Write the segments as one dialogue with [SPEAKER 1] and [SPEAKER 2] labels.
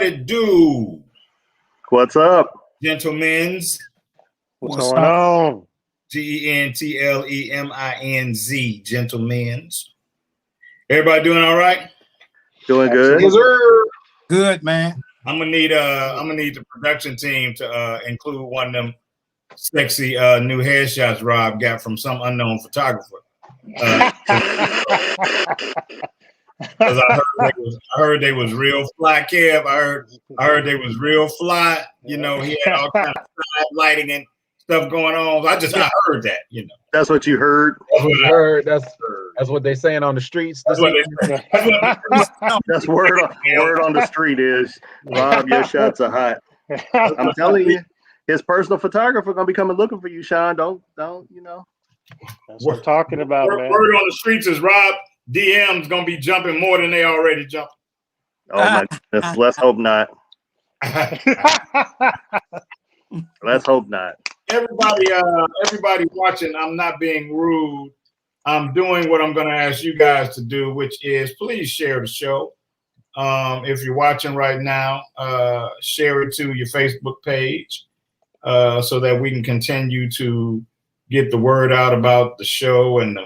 [SPEAKER 1] it do?
[SPEAKER 2] What's up?
[SPEAKER 1] Gentlemen's.
[SPEAKER 3] What's going on?
[SPEAKER 1] GentleMinz. Gentlemen's. Everybody doing all right?
[SPEAKER 2] Doing good.
[SPEAKER 3] Yes, sir.
[SPEAKER 4] Good, man.
[SPEAKER 1] I'm gonna need the production team to include one of them sexy new headshots Rob got from some unknown photographer. Because I heard they was real fly, Kev. I heard they was real fly. You know, he had all kinds of side lighting and stuff going on. I heard that. You know,
[SPEAKER 2] that's what you heard.
[SPEAKER 3] That's what they saying on the streets.
[SPEAKER 2] That's word on the street is, Rob, your shots are hot. I'm telling you, his personal photographer gonna be coming looking for you, Shawn. Don't you know?
[SPEAKER 3] That's what I'm talking about, man.
[SPEAKER 1] Word on the streets is Rob DM's gonna be jumping more than they already jumping.
[SPEAKER 2] Oh my goodness. Let's hope not. Let's hope not.
[SPEAKER 1] Everybody watching, I'm not being rude. I'm doing what I'm going to ask you guys to do, which is please share the show. If you're watching right now, share it to your Facebook page so that we can continue to get the word out about the show and the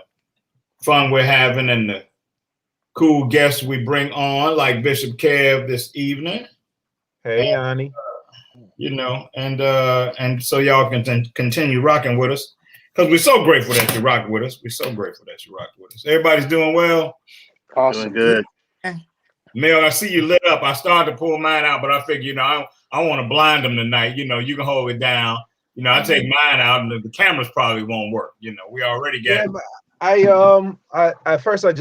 [SPEAKER 1] fun we're having and the cool guests we bring on, like Bishop Kev this evening.
[SPEAKER 3] Hey, honey.
[SPEAKER 1] You know, and so y'all can continue rocking with us because we're so grateful that you're rocking with us. We're so grateful that you're rocking with us. Everybody's doing well.
[SPEAKER 3] Awesome.
[SPEAKER 2] Doing good.
[SPEAKER 1] Mel, I see you lit up. I started to pull mine out, but I figured, you know, I want to blind them tonight. You know, you can hold it down. You know, I take mine out, and the cameras probably won't work. You know, we already got.
[SPEAKER 3] Yeah, I at first I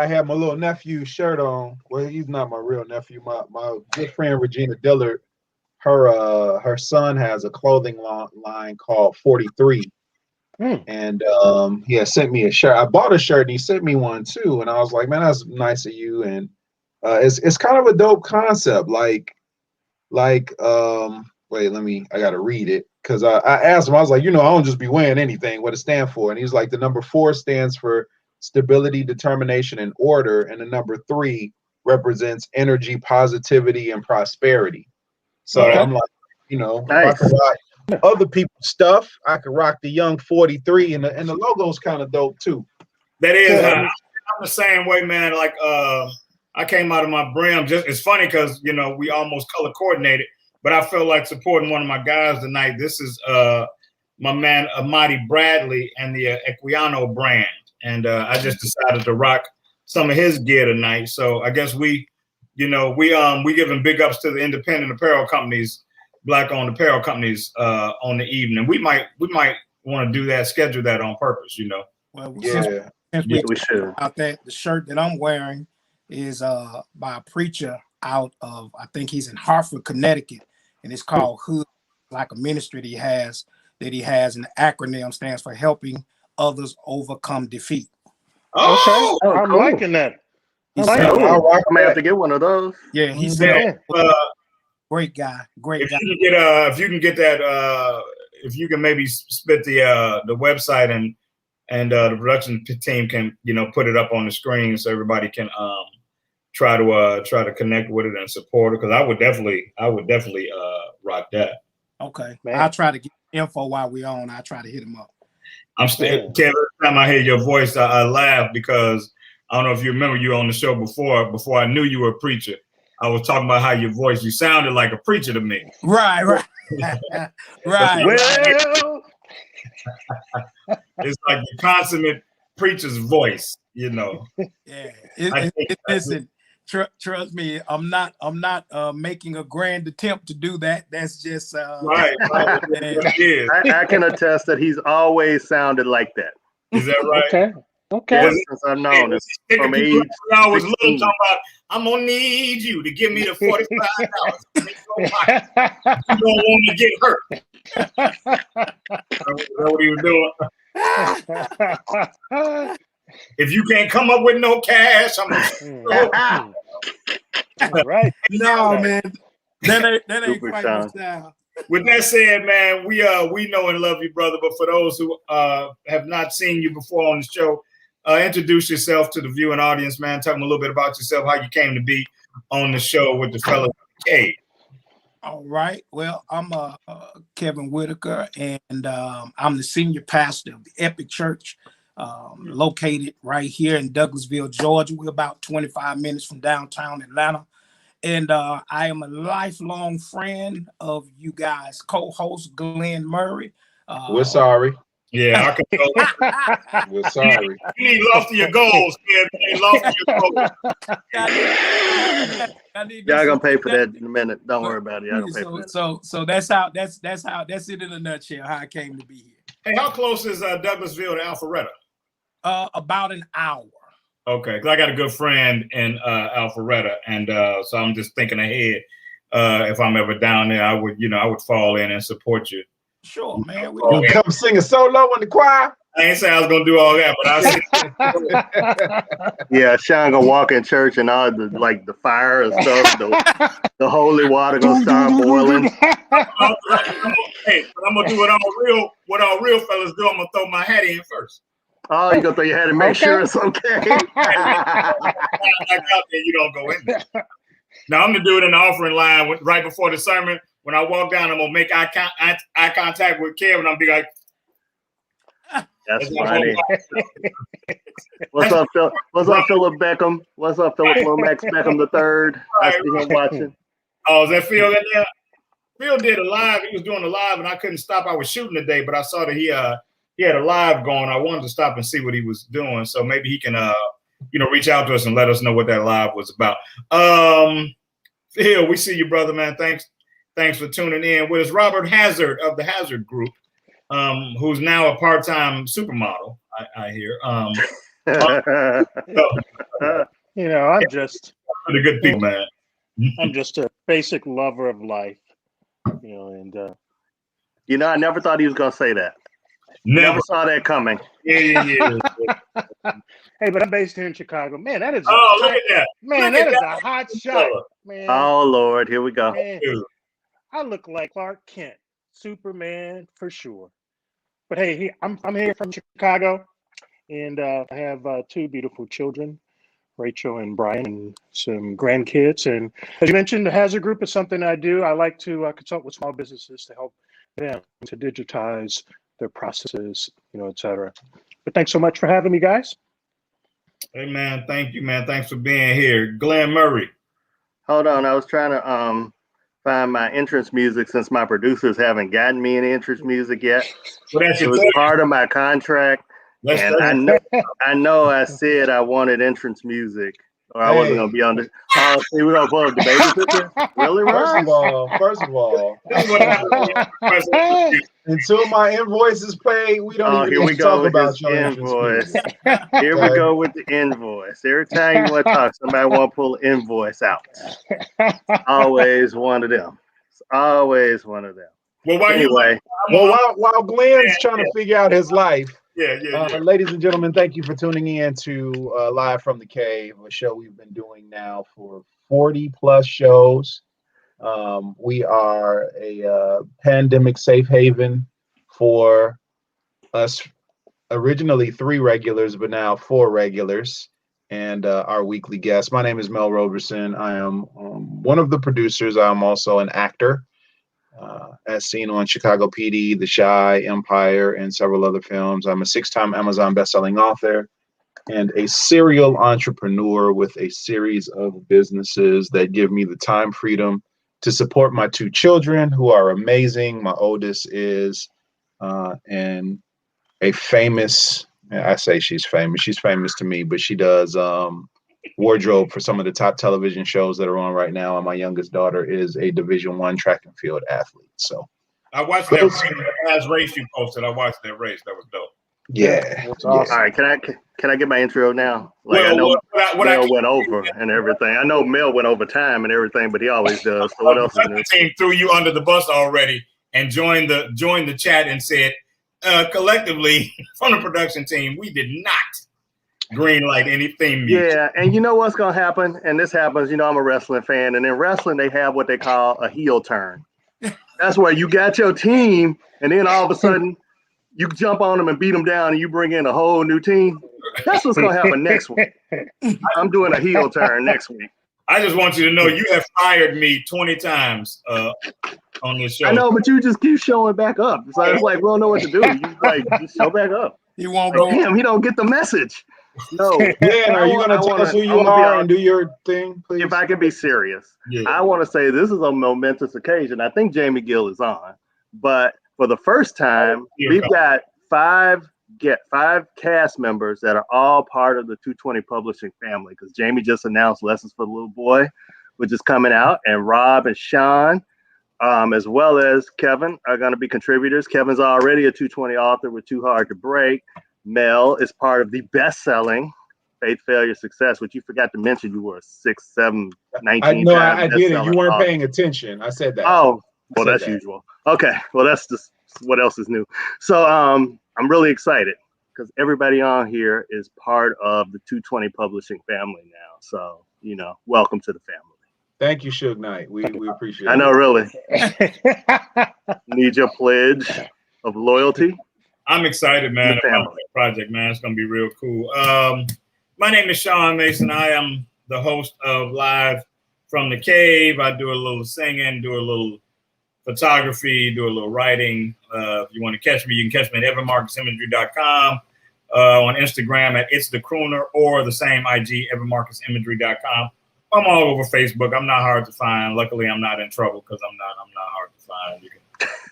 [SPEAKER 3] had my little nephew's shirt on. Well, he's not my real nephew. My good friend Regina Dillard. Her son has a clothing line called 43, and he had sent me a shirt. I bought a shirt and he sent me one too, and I was like, man, that's nice of you. And it's kind of a dope concept. Wait, I gotta read it because I asked him. I was like, you know, I don't just be wearing anything. What it stand for? And he's like, the number 4 stands for stability, determination, and order, and the number 3 represents energy, positivity, and prosperity. So I'm like, you know, nice. If I can rock other people's stuff, I could rock the young 43, and the logo's kind of dope too.
[SPEAKER 1] That is, I'm the same way, man. Like, I came out of my brim. It's funny because you know we almost color coordinated, but I felt like supporting one of my guys tonight. This is my man Amadi Bradley and the Equiano brand, and I just decided to rock some of his gear tonight. So I guess we giving big ups to the independent apparel companies, black-owned apparel companies on the evening. We might want to do that, schedule that on purpose, you know.
[SPEAKER 4] Well,
[SPEAKER 1] yeah,
[SPEAKER 4] we should. About that, the shirt that I'm wearing is by a preacher out of, I think he's in Hartford, Connecticut, and it's called Hood, like a ministry that he has, and the acronym stands for Helping Others Overcome Defeat.
[SPEAKER 3] Oh, okay. I'm
[SPEAKER 2] cool.
[SPEAKER 3] liking that.
[SPEAKER 2] I'm gonna have to get one of those.
[SPEAKER 4] Yeah, he's great guy.
[SPEAKER 1] If you can get that, if you can maybe spit the website and the production team can put it up on the screen so everybody can try to connect with it and support it, because I would definitely rock that.
[SPEAKER 4] Okay, man. I'll try to get info while we're on. I'll try to hit him up.
[SPEAKER 1] I'm still every time I hear your voice, I laugh because I don't know if you remember you on the show before I knew you were a preacher. I was talking about how you sounded like a preacher to me.
[SPEAKER 4] Right. Right.
[SPEAKER 1] Well, it's like the consummate preacher's voice, you know.
[SPEAKER 4] Yeah. Listen, trust me, I'm not making a grand attempt to do that. That's just
[SPEAKER 1] right.
[SPEAKER 2] I can attest that he's always sounded like that.
[SPEAKER 1] Is that right?
[SPEAKER 3] Okay.
[SPEAKER 2] Yeah, since I've known it from age.
[SPEAKER 1] I was little talking about, I'm gonna need you to give me the $45. You don't want to get hurt. That's what he was doing. If you can't come up with no cash, I'm gonna
[SPEAKER 3] right.
[SPEAKER 4] No, man. That ain't quite the style.
[SPEAKER 1] With that said, man, we know and love you, brother. But for those who have not seen you before on the show, introduce yourself to the viewing audience, man. Tell them a little bit about yourself, how you came to be on the show with the fellas Hey.
[SPEAKER 4] All right. Well, I'm Kevin Whitaker, and I'm the senior pastor of the Epic Church, located right here in Douglasville, Georgia. We're about 25 minutes from downtown Atlanta. And I am a lifelong friend of you guys, co-host Glenn Murray.
[SPEAKER 3] We're sorry.
[SPEAKER 1] Yeah, I can go.
[SPEAKER 3] We're sorry.
[SPEAKER 1] You need love for your goals, man. You need love for your goals.
[SPEAKER 2] Y'all gonna pay for that in a minute. Don't worry about it. Y'all gonna pay for that.
[SPEAKER 4] So that's it in a nutshell, how I came to be here.
[SPEAKER 1] Hey, how close is Douglasville to Alpharetta?
[SPEAKER 4] About an hour.
[SPEAKER 1] Okay, because I got a good friend in Alpharetta, and so I'm just thinking ahead. If I'm ever down there, I would fall in and support you.
[SPEAKER 4] Sure, man.
[SPEAKER 3] You come sing a solo in the choir?
[SPEAKER 1] I ain't saying I was gonna do all that, but I
[SPEAKER 2] Yeah, Shawn gonna walk in church and all the fire and stuff, the holy water gonna start boiling.
[SPEAKER 1] Hey, but I'm gonna do what all real fellas do. I'm gonna throw my hat in first.
[SPEAKER 2] Oh, you gonna throw your hat and make sure it's okay.
[SPEAKER 1] Like out there, you don't go in there. Now I'm gonna do it in the offering line right before the sermon. When I walk down, I'm gonna make eye contact with Kevin. I'm gonna be like,
[SPEAKER 2] "That's funny." What's up, Phil? What's up, Philip Beckham? What's up, Philip Lomax Beckham III? I see him watching.
[SPEAKER 1] Oh, is that Phil in there? Phil did a live. He was doing a live, and I couldn't stop. I was shooting today, but I saw that he had a live going. I wanted to stop and see what he was doing, so maybe he can reach out to us and let us know what that live was about. Phil, we see you, brother, man. Thanks for tuning in. With us, Robert Hazzard of the Hazzard Group, who's now a part-time supermodel, I hear.
[SPEAKER 5] I'm just
[SPEAKER 1] the good people, man.
[SPEAKER 5] I'm just a basic lover of life, and
[SPEAKER 2] I never thought he was gonna say that. Never saw that coming.
[SPEAKER 1] Yeah.
[SPEAKER 5] Hey, but I'm based here in Chicago. Man, that is
[SPEAKER 1] look at that.
[SPEAKER 5] Man, that is a hot shot, man.
[SPEAKER 2] Oh Lord, here we go.
[SPEAKER 5] Man, I look like Clark Kent, Superman for sure. But hey, I'm here from Chicago, and I have two beautiful children, Rachel and Brian, and some grandkids. And as you mentioned, the Hazzard Group is something I do. I like to consult with small businesses to help them to digitize their processes, et cetera. But thanks so much for having me, guys.
[SPEAKER 1] Hey, man. Thank you, man. Thanks for being here. Glenn Murray.
[SPEAKER 2] Hold on. I was trying to find my entrance music since my producers haven't gotten me any entrance music yet.
[SPEAKER 1] Well,
[SPEAKER 2] it was part of my contract. And I know I said I wanted entrance music, or I wasn't going to be on the. Oh, see, we're going to pull up the babysitter? Really, Rob?
[SPEAKER 3] First of all, until my invoice is paid, we don't even need to talk about your
[SPEAKER 2] invoice. Here we go with the invoice. Every time you want to talk, somebody want to pull an invoice out. Always one of them. It's always one of them.
[SPEAKER 1] Well,
[SPEAKER 3] while Glenn's trying to figure out his life.
[SPEAKER 1] Yeah.
[SPEAKER 3] Ladies and gentlemen, thank you for tuning in to Live from the Cave, a show we've been doing now for 40 plus shows. We are a pandemic safe haven for us, originally 3 regulars, but now 4 regulars, and our weekly guest. My name is Mel Robinson. I am one of the producers. I'm also an actor. As seen on Chicago PD, The Chi, Empire, and several other films. I'm a 6-time Amazon bestselling author and a serial entrepreneur with a series of businesses that give me the time freedom to support my 2 children, who are amazing. My oldest is and a famous, I say she's famous to me, but she does wardrobe for some of the top television shows that are on right now, and my youngest daughter is a Division I track and field athlete. So
[SPEAKER 1] I watched that last race you posted. I watched that race. That was dope.
[SPEAKER 3] Yeah.
[SPEAKER 5] That's awesome.
[SPEAKER 2] All right, can I get my intro now? I know Mel went over and everything. I know Mel went over time and everything, but he always does. So what else is new?
[SPEAKER 1] The team threw you under the bus already and joined the chat and said, collectively from the production team, we did not green light any theme music.
[SPEAKER 2] Yeah, and you know what's gonna happen? And this happens, I'm a wrestling fan, and in wrestling they have what they call a heel turn. That's where you got your team, and then all of a sudden you jump on them and beat them down, and you bring in a whole new team. That's what's gonna happen next week. I'm doing a heel turn next week.
[SPEAKER 1] I just want you to know you have fired me 20 times on this show.
[SPEAKER 2] I know, but you just keep showing back up. So it's like, we don't know what to do. You like just show back up.
[SPEAKER 4] He won't
[SPEAKER 2] Like,
[SPEAKER 4] go.
[SPEAKER 2] damn, he don't get the message. No.
[SPEAKER 3] Glenn, are you gonna tell us who you are and do your thing, please?
[SPEAKER 2] If I can be serious,
[SPEAKER 1] Yeah.
[SPEAKER 2] I want to say this is a momentous occasion. I think Jamie Gill is on, but for the first time, we've got five cast members that are all part of the 220 Publishing family. Because Jamie just announced Lessons for the Little Boy, which is coming out, and Rob and Shawn, as well as Kevin, are going to be contributors. Kevin's already a 220 author with Too Hard to Break. Mel is part of the best-selling Faith, Failure, Success, which you forgot to mention. You were a 6, 7, 19
[SPEAKER 3] I did it. You weren't paying attention. I said that.
[SPEAKER 2] Oh, well, that's usual. Okay, well, that's just what else is new. So I'm really excited because everybody on here is part of the 220 Publishing family now. So, welcome to the family.
[SPEAKER 3] Thank you, Suge Knight. We appreciate it.
[SPEAKER 2] I know, really. Need your pledge of loyalty.
[SPEAKER 1] I'm excited, man, about that project, man. It's going to be real cool. My name is Shawn Mason. I am the host of Live from the Cave. I do a little singing, do a little photography, do a little writing. If you want to catch me, you can catch me at evanmarcusimagery.com, on Instagram at It's the Crooner, or the same IG, evanmarcusimagery.com. I'm all over Facebook. I'm not hard to find. Luckily, I'm not in trouble because I'm not hard to find. You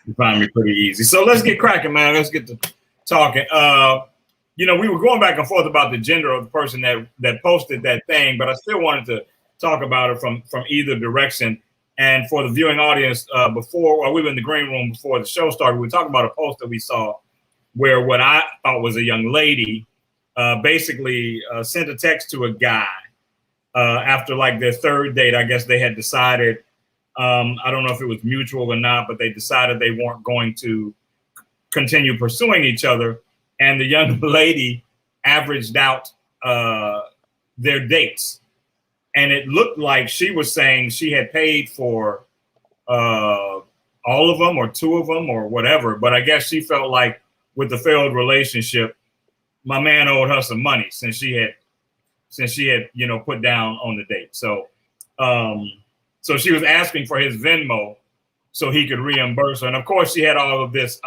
[SPEAKER 1] can find me pretty easy. So let's get cracking, man. Let's get to talking. We were going back and forth about the gender of the person that posted that thing, but I still wanted to talk about it from either direction. And for the viewing audience, we were in the green room before the show started. We were talking about a post that we saw where what I thought was a young lady basically sent a text to a guy after like their third date. I guess they had decided, I don't know if it was mutual or not, but they decided they weren't going to continue pursuing each other. And the young lady averaged out their dates. And it looked like she was saying she had paid for all of them or two of them or whatever. But I guess she felt like with the failed relationship, my man owed her some money since she had put down on the date. So so she was asking for his Venmo so he could reimburse her. And of course she had all of this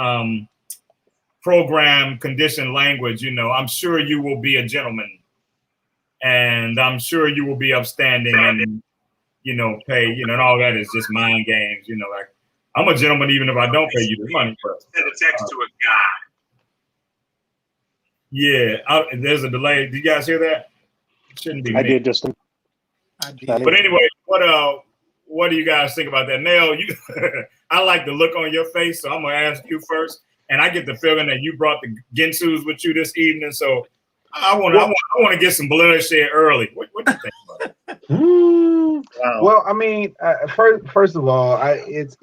[SPEAKER 1] program conditioned language, I'm sure you will be a gentleman. And I'm sure you will be upstanding and, pay, and all that is just mind games. Like I'm a gentleman even if I don't pay you the money.
[SPEAKER 2] Send a text to a guy.
[SPEAKER 1] Yeah, there's a delay. Did you guys hear that? It shouldn't be.
[SPEAKER 5] I did, Justin.
[SPEAKER 4] I did.
[SPEAKER 1] But anyway, what do you guys think about that? Mel, I like the look on your face, so I'm gonna ask you first. And I get the feeling that you brought the Ginsus with you this evening, so I want to get some bloodshed early. What do you think about it?
[SPEAKER 3] Wow. Well, I mean, first of all, it's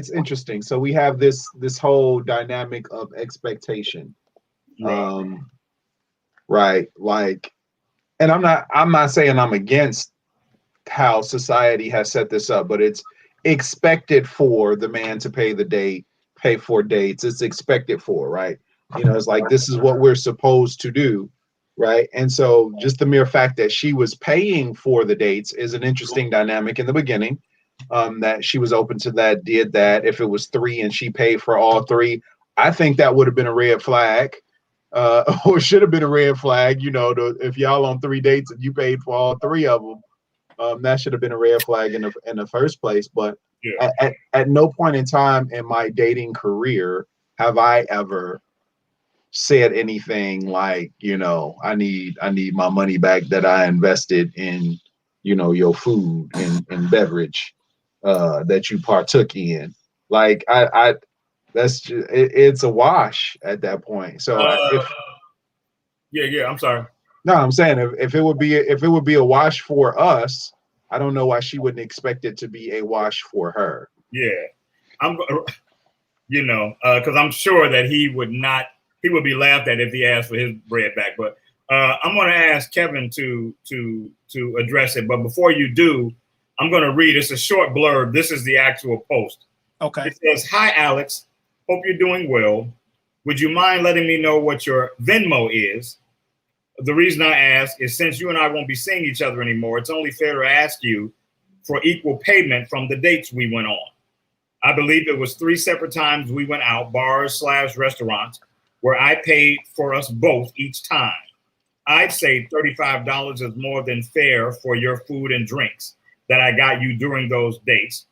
[SPEAKER 3] interesting. So we have this whole dynamic of expectation, right? Like, and I'm not saying I'm against how society has set this up, but it's expected for the man to pay for dates. It's expected for, right? It's like this is what we're supposed to do. Right. And so just the mere fact that she was paying for the dates is an interesting dynamic in the beginning, that she was open to that, did that. If it was 3 and she paid for all 3, I think that would have been a red flag, or should have been a red flag. If y'all on 3 dates and you paid for all 3 of them, that should have been a red flag in the first place. But yeah. At no point in time in my dating career have I ever said anything like, I need my money back that I invested in, your food and beverage that you partook in. Like that's just, it's a wash at that point. So
[SPEAKER 1] I'm sorry.
[SPEAKER 3] No, I'm saying if it would be a wash for us, I don't know why she wouldn't expect it to be a wash for her.
[SPEAKER 1] Yeah, because I'm sure that he would be laughed at if he asked for his bread back. But I'm going to ask Kevin to address it. But before you do, I'm going to read. It's a short blurb. This is the actual post.
[SPEAKER 4] Okay.
[SPEAKER 1] It says, "Hi, Alex. Hope you're doing well. Would you mind letting me know what your Venmo is? the reason I ask is since you and I won't be seeing each other anymore, it's only fair to ask you for equal payment from the dates we went on. I believe it was 3 separate times we went out, bars/restaurants, where I paid for us both each time. I'd say $35 is more than fair for your food and drinks that I got you during those dates.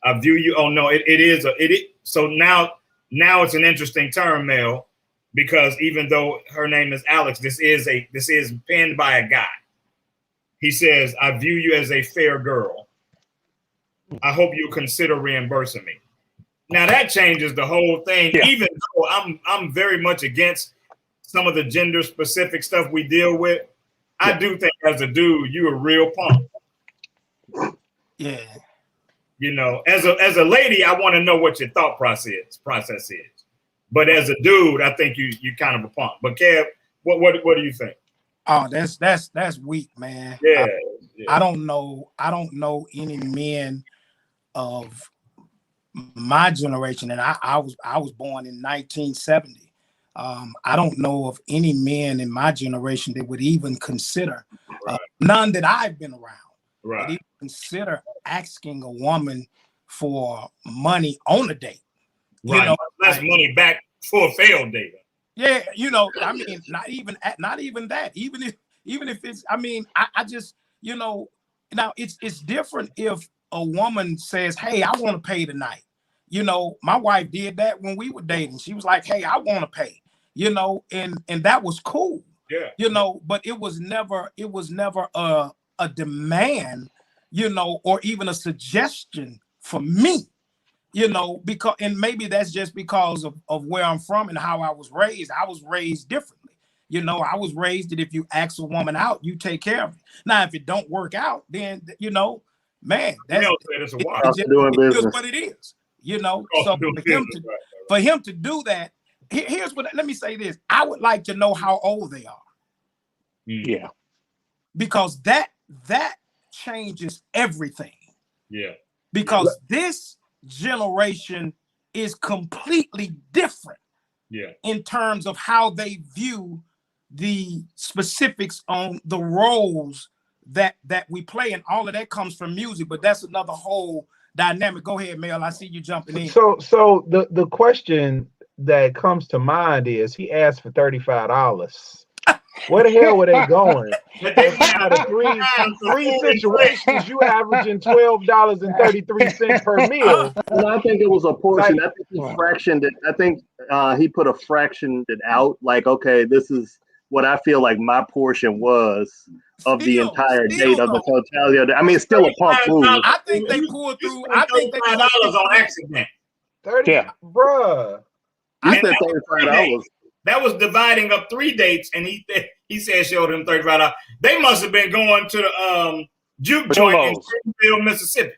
[SPEAKER 1] I view you. Oh no, it is. So now it's an interesting term, Mel, because even though her name is Alex, this is penned by a guy. He says, "I view you as a fair girl. I hope you'll consider reimbursing me." Now that changes the whole thing. Yeah. Even though I'm very much against some of the gender specific stuff we deal with, I do think as a dude, you're a real punk.
[SPEAKER 4] Yeah.
[SPEAKER 1] You know, as a lady, I want to know what your thought process is. But as a dude, I think you kind of a punk. But Kev, what do you think?
[SPEAKER 4] Oh, that's weak, man.
[SPEAKER 1] Yeah.
[SPEAKER 4] I don't know any men of my generation, and I was born in 1970. I don't know of any men in my generation that would even consider, none that I've been around, would even consider asking a woman for money on a date.
[SPEAKER 1] Right. You know, less money back for a failed date.
[SPEAKER 4] Yeah, you know, I mean, not even that. Even if it's, I mean, I just, you know, now it's different if a woman says, "Hey, I want to pay tonight." You know, my wife did that when we were dating. She was like, "Hey, I want to pay." You know, and that was cool.
[SPEAKER 1] Yeah.
[SPEAKER 4] You know, but it was never a demand, you know, or even a suggestion for me. You know, because, and maybe that's just because of where I'm from and how I was raised. I was raised differently. You know, I was raised that if you ask a woman out, you take care of it. Now, if it don't work out, then, you know, man, that's it is what it is. You know, so for him to do that, here's what, let me say this. I would like to know how old they are.
[SPEAKER 5] Yeah.
[SPEAKER 4] Because that changes everything.
[SPEAKER 1] Yeah.
[SPEAKER 4] Because this generation is completely different in terms of how they view the specifics on the roles that we play, and all of that comes from music, but that's another whole dynamic. Go ahead, Mel. I see you jumping in.
[SPEAKER 3] So the question that comes to mind is, he asked for $35. Where the hell were they going? Out of three situations, you averaging $12.33 per meal.
[SPEAKER 2] And I think it was a portion. I think he fractioned it. I think he put a fraction it out. Like, okay, this is what I feel like my portion was of the entire date of the totality of the, I mean, it's still a punk move.
[SPEAKER 4] I think they pulled through. I think they
[SPEAKER 1] $35 on accident.
[SPEAKER 3] 30, bruh.
[SPEAKER 2] You said $35.
[SPEAKER 1] That was dividing up 3 dates, and he said showed him $35. They must have been going to the juke joint in Springfield, Mississippi.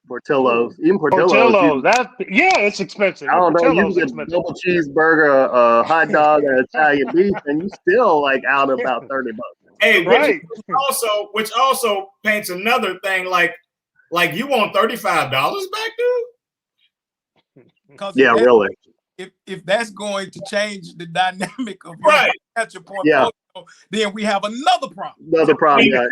[SPEAKER 2] Portillo's, even Portillo's.
[SPEAKER 5] It's expensive.
[SPEAKER 2] I don't know. You get a double cheeseburger, a hot dog, and Italian beef, and you still like out about $30.
[SPEAKER 1] Hey, which also paints another thing. Like you want $35 back, dude?
[SPEAKER 2] Yeah, really.
[SPEAKER 4] If that's going to change the dynamic of your portfolio, then we have another problem.
[SPEAKER 2] Yeah.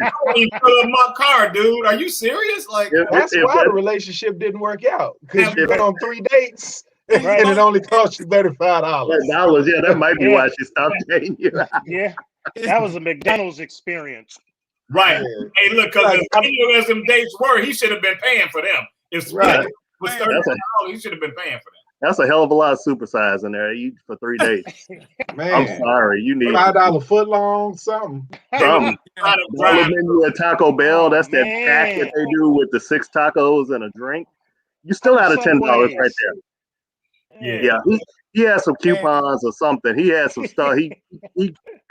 [SPEAKER 1] My car, dude. Are you serious? Like
[SPEAKER 3] that's why the relationship didn't work out, because you went on 3 dates and it only cost you $35.
[SPEAKER 2] Yeah, that might be why she stopped dating you.
[SPEAKER 5] Yeah, that was a McDonald's experience.
[SPEAKER 1] Right. Hey, look, because as them dates were, he should have been paying for them. It's right. Was $35, he should have been paying for them.
[SPEAKER 2] That's a hell of a lot of supersize in there for 3 days. Man, I'm sorry. You need
[SPEAKER 3] $5 foot long, something.
[SPEAKER 2] Menu at Taco Bell. That's that pack that they do with the 6 tacos and a drink. You still out of $10 right there. Yeah. He had some coupons or something. He had some stuff. He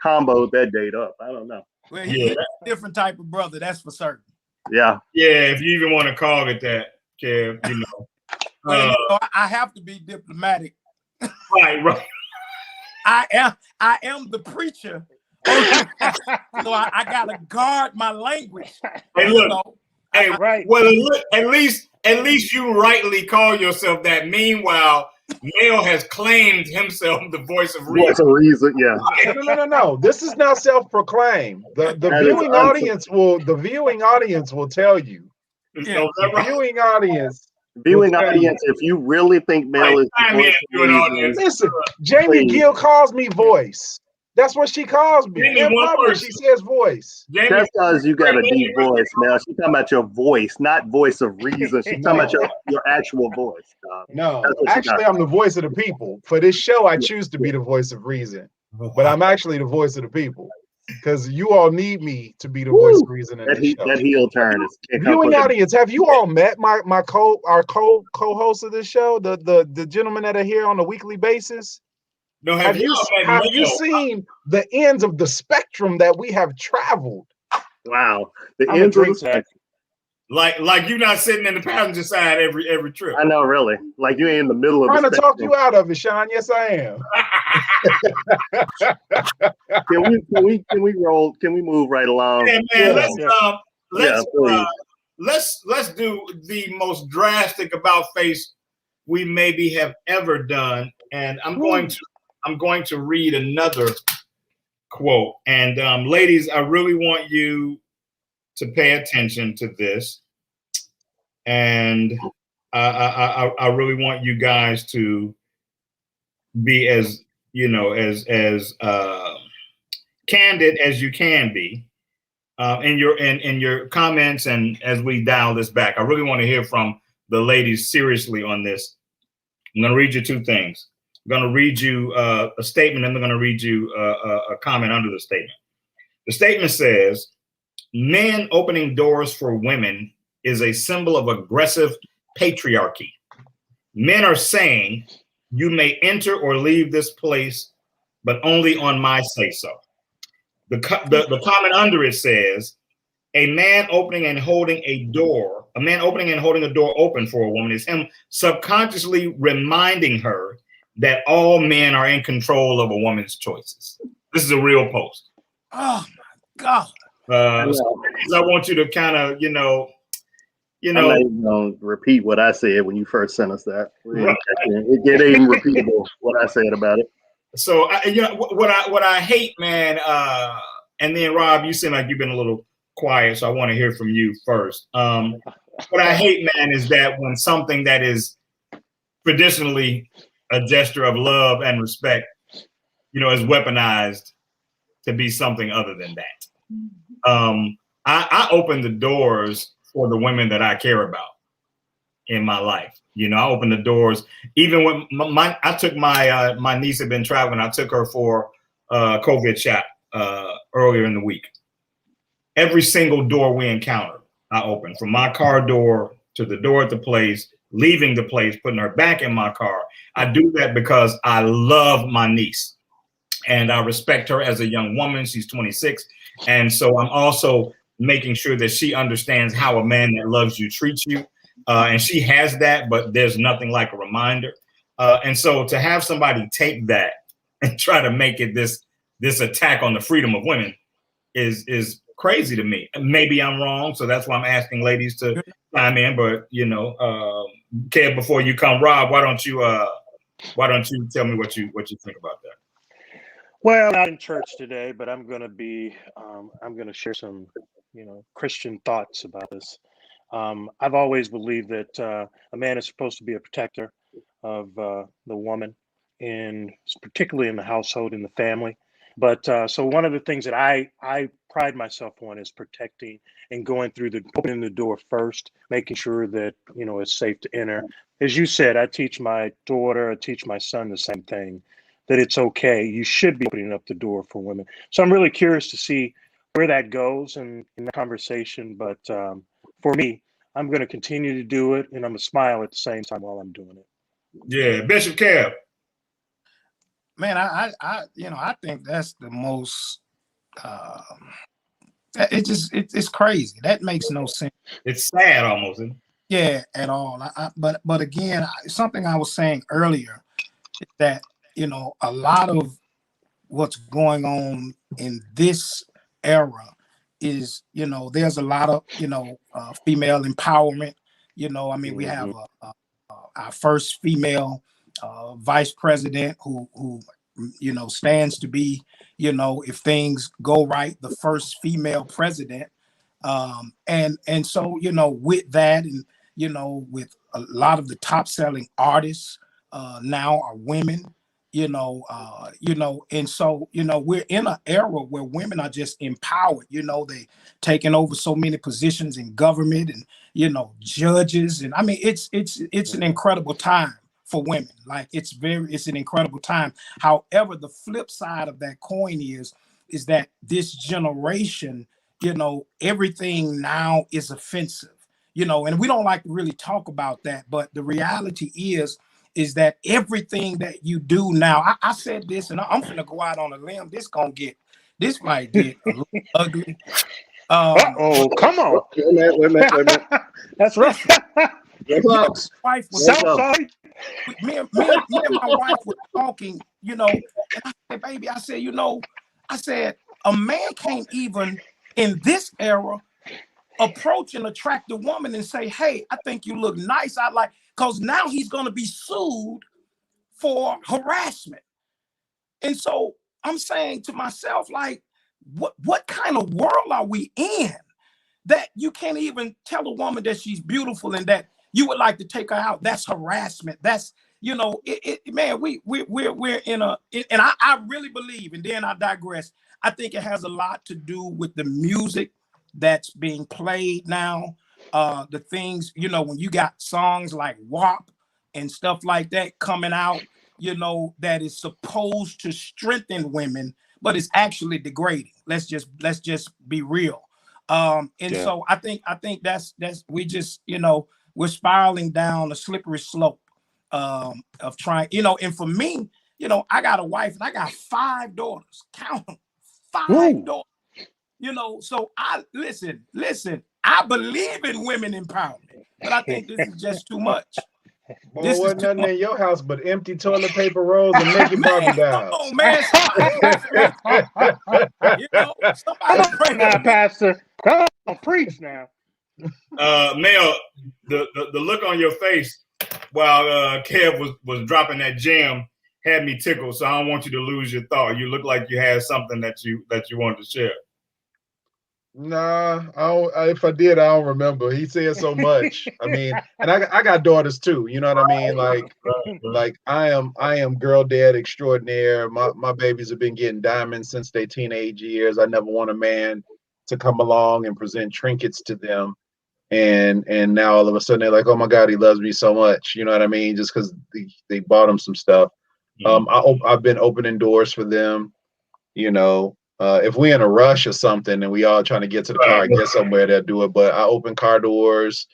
[SPEAKER 2] comboed that date up. I don't know.
[SPEAKER 4] Well, he's a different type of brother, that's for certain.
[SPEAKER 2] Yeah.
[SPEAKER 1] Yeah, if you even want to call it that, Kev, you know.
[SPEAKER 4] Well, you know, I have to be diplomatic.
[SPEAKER 1] Right.
[SPEAKER 4] I am the preacher. So I gotta guard my language.
[SPEAKER 1] Hey, look. Well, at least you rightly call yourself that. Meanwhile, Mel has claimed himself the voice of
[SPEAKER 2] Voice
[SPEAKER 1] reason.
[SPEAKER 2] of reason, yeah.
[SPEAKER 3] No. This is not self-proclaimed. The
[SPEAKER 2] That
[SPEAKER 3] viewing
[SPEAKER 2] is
[SPEAKER 3] audience will tell you.
[SPEAKER 4] Yeah.
[SPEAKER 3] The viewing audience.
[SPEAKER 2] Viewing
[SPEAKER 3] will tell
[SPEAKER 2] audience, if you really think Mel is the
[SPEAKER 1] Chime in,
[SPEAKER 2] voice of
[SPEAKER 1] viewing
[SPEAKER 2] reason,
[SPEAKER 1] audience.
[SPEAKER 3] Listen, Jamie
[SPEAKER 2] Please.
[SPEAKER 3] Gill calls me voice. That's what she calls me.
[SPEAKER 1] Name me
[SPEAKER 3] In
[SPEAKER 1] one
[SPEAKER 3] public,
[SPEAKER 1] person.
[SPEAKER 3] she says voice.
[SPEAKER 1] Jamie,
[SPEAKER 2] that's because you got a
[SPEAKER 1] Jamie,
[SPEAKER 2] deep voice, Mel. She's talking about your voice, not voice of reason. She's talking about
[SPEAKER 3] No.
[SPEAKER 2] your actual voice.
[SPEAKER 3] No,
[SPEAKER 2] That's what she
[SPEAKER 3] actually,
[SPEAKER 2] got.
[SPEAKER 3] I'm the voice of the people. For this show, I choose to be the voice of reason, but I'm actually the voice of the people because you all need me to be the voice of reason in
[SPEAKER 2] That
[SPEAKER 3] this show.
[SPEAKER 2] that heel turn is
[SPEAKER 3] Viewing audience, have you all met our co-host of this show, the gentlemen that are here on a weekly basis?
[SPEAKER 1] no,
[SPEAKER 3] Have you seen the ends of the spectrum that we have traveled?
[SPEAKER 2] Wow. The
[SPEAKER 5] I'm a
[SPEAKER 2] ends of the
[SPEAKER 5] drink sack.
[SPEAKER 1] like you not sitting in the passenger side every trip.
[SPEAKER 2] I know, really. Like you ain't in the middle of
[SPEAKER 3] Trying
[SPEAKER 2] the
[SPEAKER 3] to talk
[SPEAKER 2] spectrum.
[SPEAKER 3] you out of it, Shawn. Yes, I am.
[SPEAKER 2] Can we roll? Can we move right along?
[SPEAKER 1] Yeah, man,
[SPEAKER 3] Yeah.
[SPEAKER 1] let's do the most drastic about face we maybe have ever done, and I'm going to read another quote. And ladies, I really want you to pay attention to this, and I really want you guys to be as as candid as you can be in your comments, and as we dial this back. I really want to hear from the ladies seriously on this. I'm going to read you two things. I'm going to read you a statement, and I'm going to read you a comment under the statement. The statement says, men opening doors for women is a symbol of aggressive patriarchy. Men are saying, you may enter or leave this place, but only on my say-so. The comment under it says, a man opening and holding a door open for a woman is him subconsciously reminding her that all men are in control of a woman's choices. This is a real post.
[SPEAKER 4] Oh my God.
[SPEAKER 2] So
[SPEAKER 1] I want you to kind of,
[SPEAKER 2] I'm not even gonna repeat what I said when you first sent us that.
[SPEAKER 1] Right.
[SPEAKER 2] It ain't even repeatable what I said about it.
[SPEAKER 1] So what I hate, man. And then Rob, you seem like you've been a little quiet, so I want to hear from you first. What I hate, man, is that when something that is traditionally a gesture of love and respect, is weaponized to be something other than that. I open the doors for the women that I care about in my life. I open the doors even when I took my niece had been traveling. I took her for a COVID shot earlier in the week. Every single door we encountered, I opened, from my car door to the door at the place, leaving the place, putting her back in my car. I do that because I love my niece and I respect her as a young woman. She's 26. And so I'm also making sure that she understands how a man that loves you treats you. And she has that, but there's nothing like a reminder. And so to have somebody take that and try to make it this attack on the freedom of women is crazy to me. Maybe I'm wrong, so that's why I'm asking ladies to chime in. But Kev, before you come, Rob, why don't you tell me what you think about that?
[SPEAKER 5] Well, not in church today, but I'm going to share some, Christian thoughts about this. I've always believed that a man is supposed to be a protector of the woman, and particularly in the household, in the family. But so one of the things that I pride myself on is protecting and opening the door first, making sure that, it's safe to enter. As you said, I teach my daughter, I teach my son the same thing, that it's okay. You should be opening up the door for women. So I'm really curious to see where that goes in the conversation. But for me, I'm going to continue to do it, and I'm going to smile at the same time while I'm doing it.
[SPEAKER 1] Yeah, Bishop Kev.
[SPEAKER 4] Man, I think that's the most. It's crazy. That makes no sense.
[SPEAKER 1] It's sad almost.
[SPEAKER 4] Yeah, at all. But again, something I was saying earlier is that a lot of what's going on in this era is there's a lot of female empowerment. We have our first female vice president who stands to be, if things go right, the first female president. And so, with that, and, with a lot of the top selling artists now are women, and so, we're in an era where women are just empowered, they taking over so many positions in government and, judges. And I mean, it's an incredible time for women. Like it's an incredible time. However, the flip side of that coin is that this generation, everything now is offensive, and we don't like to really talk about that. But the reality is that everything that you do now, I said this, and I'm gonna go out on a limb. This might get a little ugly.
[SPEAKER 5] Come on.
[SPEAKER 2] Wait a minute.
[SPEAKER 5] That's right.
[SPEAKER 4] Wife was
[SPEAKER 5] So sorry.
[SPEAKER 4] me and my wife were talking, and I said, baby, I said, a man can't even in this era approach an attractive woman and say, hey, I think you look nice. Because now he's going to be sued for harassment. And so I'm saying to myself, like, what kind of world are we in that you can't even tell a woman that she's beautiful and that you would like to take her out? That's harassment. That's, man, we're in and I really believe, and then I digress. I think it has a lot to do with the music that's being played now. The things, when you got songs like WAP and stuff like that coming out, that is supposed to strengthen women, but it's actually degrading. Let's just be real. So I think that's we just, we're spiraling down a slippery slope of trying, and for me, I got a wife and I got 5 daughters. Count them, 5 daughters. So I listen, I believe in women empowerment, but I think this is just too much.
[SPEAKER 3] Boy, there wasn't nothing in your house but empty toilet paper rolls and Mickey Barbie dolls.
[SPEAKER 4] Oh man, somebody
[SPEAKER 5] Come on now, Pastor. Come on, preach now.
[SPEAKER 1] Mel, the look on your face while Kev was dropping that gem had me tickled. So I don't want you to lose your thought. You look like you had something that you wanted to share.
[SPEAKER 3] Nah, if I did, I don't remember. He said so much. I mean, and I got daughters too. You know what I mean? Like I am girl dad extraordinaire. My babies have been getting diamonds since their teenage years. I never want a man to come along and present trinkets to them. And now all of a sudden they're like, oh my God, he loves me so much. You know what I mean? Just because they bought him some stuff. I've been opening doors for them. If we're in a rush or something and we all trying to get to the car and get somewhere, they'll do it. But I open car doors,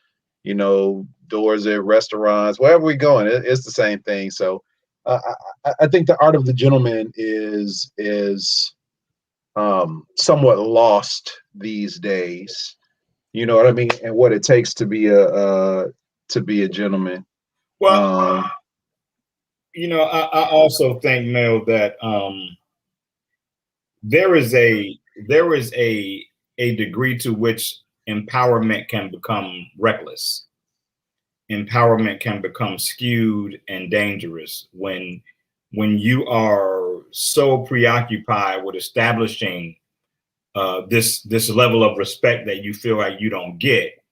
[SPEAKER 3] doors at restaurants, wherever we're going, it's the same thing. So I think the art of the gentleman is somewhat lost these days. You know what I mean? And what it takes to be a gentleman.
[SPEAKER 1] Well, I also think, Mel, that there is a degree to which empowerment can become reckless. Empowerment can become skewed and dangerous when you are so preoccupied with establishing this level of respect that you feel like you don't get.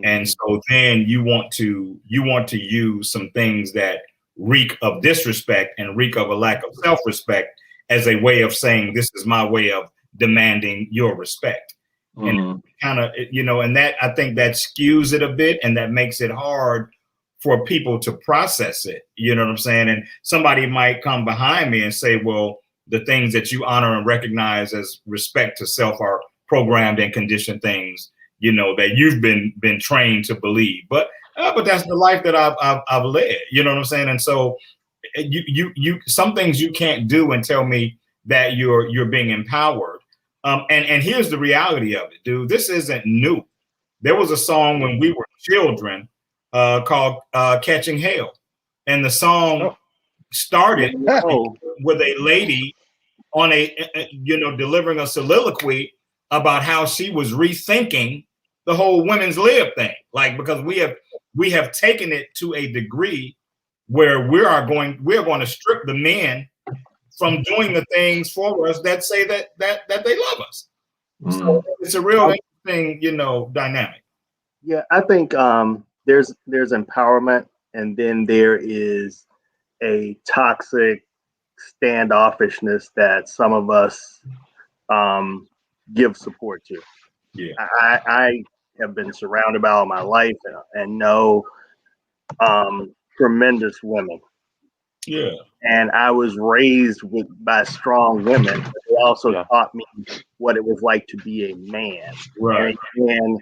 [SPEAKER 1] And so then you want to use some things that reek of disrespect and reek of a lack of self-respect as a way of saying, this is my way of demanding your respect. And kind of, and that, I think that skews it a bit, and that makes it hard for people to process it. You know what I'm saying? And somebody might come behind me and say, well, the things that you honor and recognize as respect to self are programmed and conditioned things, that you've been trained to believe. But that's the life that I've led. You know what I'm saying? And so you some things you can't do and tell me that you're being empowered. And here's the reality of it, dude. This isn't new. There was a song when we were children called Catching Hell. And the song started with a lady on delivering a soliloquy about how she was rethinking the whole women's lib thing. Like, because we have taken it to a degree where we're going to strip the men from doing the things for us that say that they love us. So it's a real interesting, dynamic.
[SPEAKER 2] Yeah, I think there's empowerment, and then there is a toxic standoffishness that some of us give support to.
[SPEAKER 1] Yeah.
[SPEAKER 2] I have been surrounded by all my life and know tremendous women.
[SPEAKER 1] Yeah.
[SPEAKER 2] And I was raised by strong women, but they also taught me what it was like to be a man.
[SPEAKER 1] Right.
[SPEAKER 2] And a man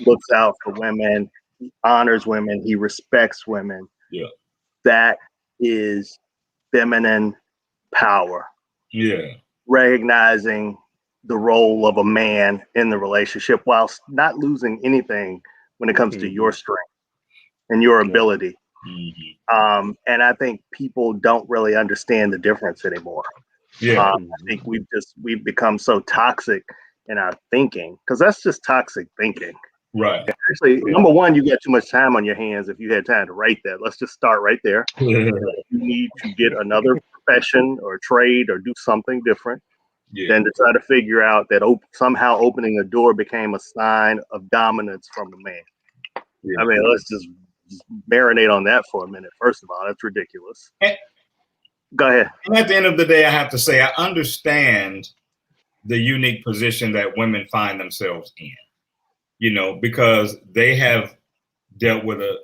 [SPEAKER 2] looks out for women, he honors women, he respects women.
[SPEAKER 1] Yeah.
[SPEAKER 2] That is feminine power.
[SPEAKER 1] Yeah.
[SPEAKER 2] Recognizing the role of a man in the relationship whilst not losing anything when it comes to your strength and your ability. And I think people don't really understand the difference anymore.
[SPEAKER 1] Yeah.
[SPEAKER 2] I think we've become so toxic in our thinking, because that's just toxic thinking.
[SPEAKER 1] Right.
[SPEAKER 2] Actually, number one, you got too much time on your hands if you had time to write that. Let's just start right there. You need to get another profession or trade or do something different than to try to figure out that somehow opening a door became a sign of dominance from a man. I mean, let's just marinate on that for a minute. First of all, that's ridiculous. Go ahead.
[SPEAKER 1] And at the end of the day, I have to say, I understand the unique position that women find themselves in, because they have dealt with a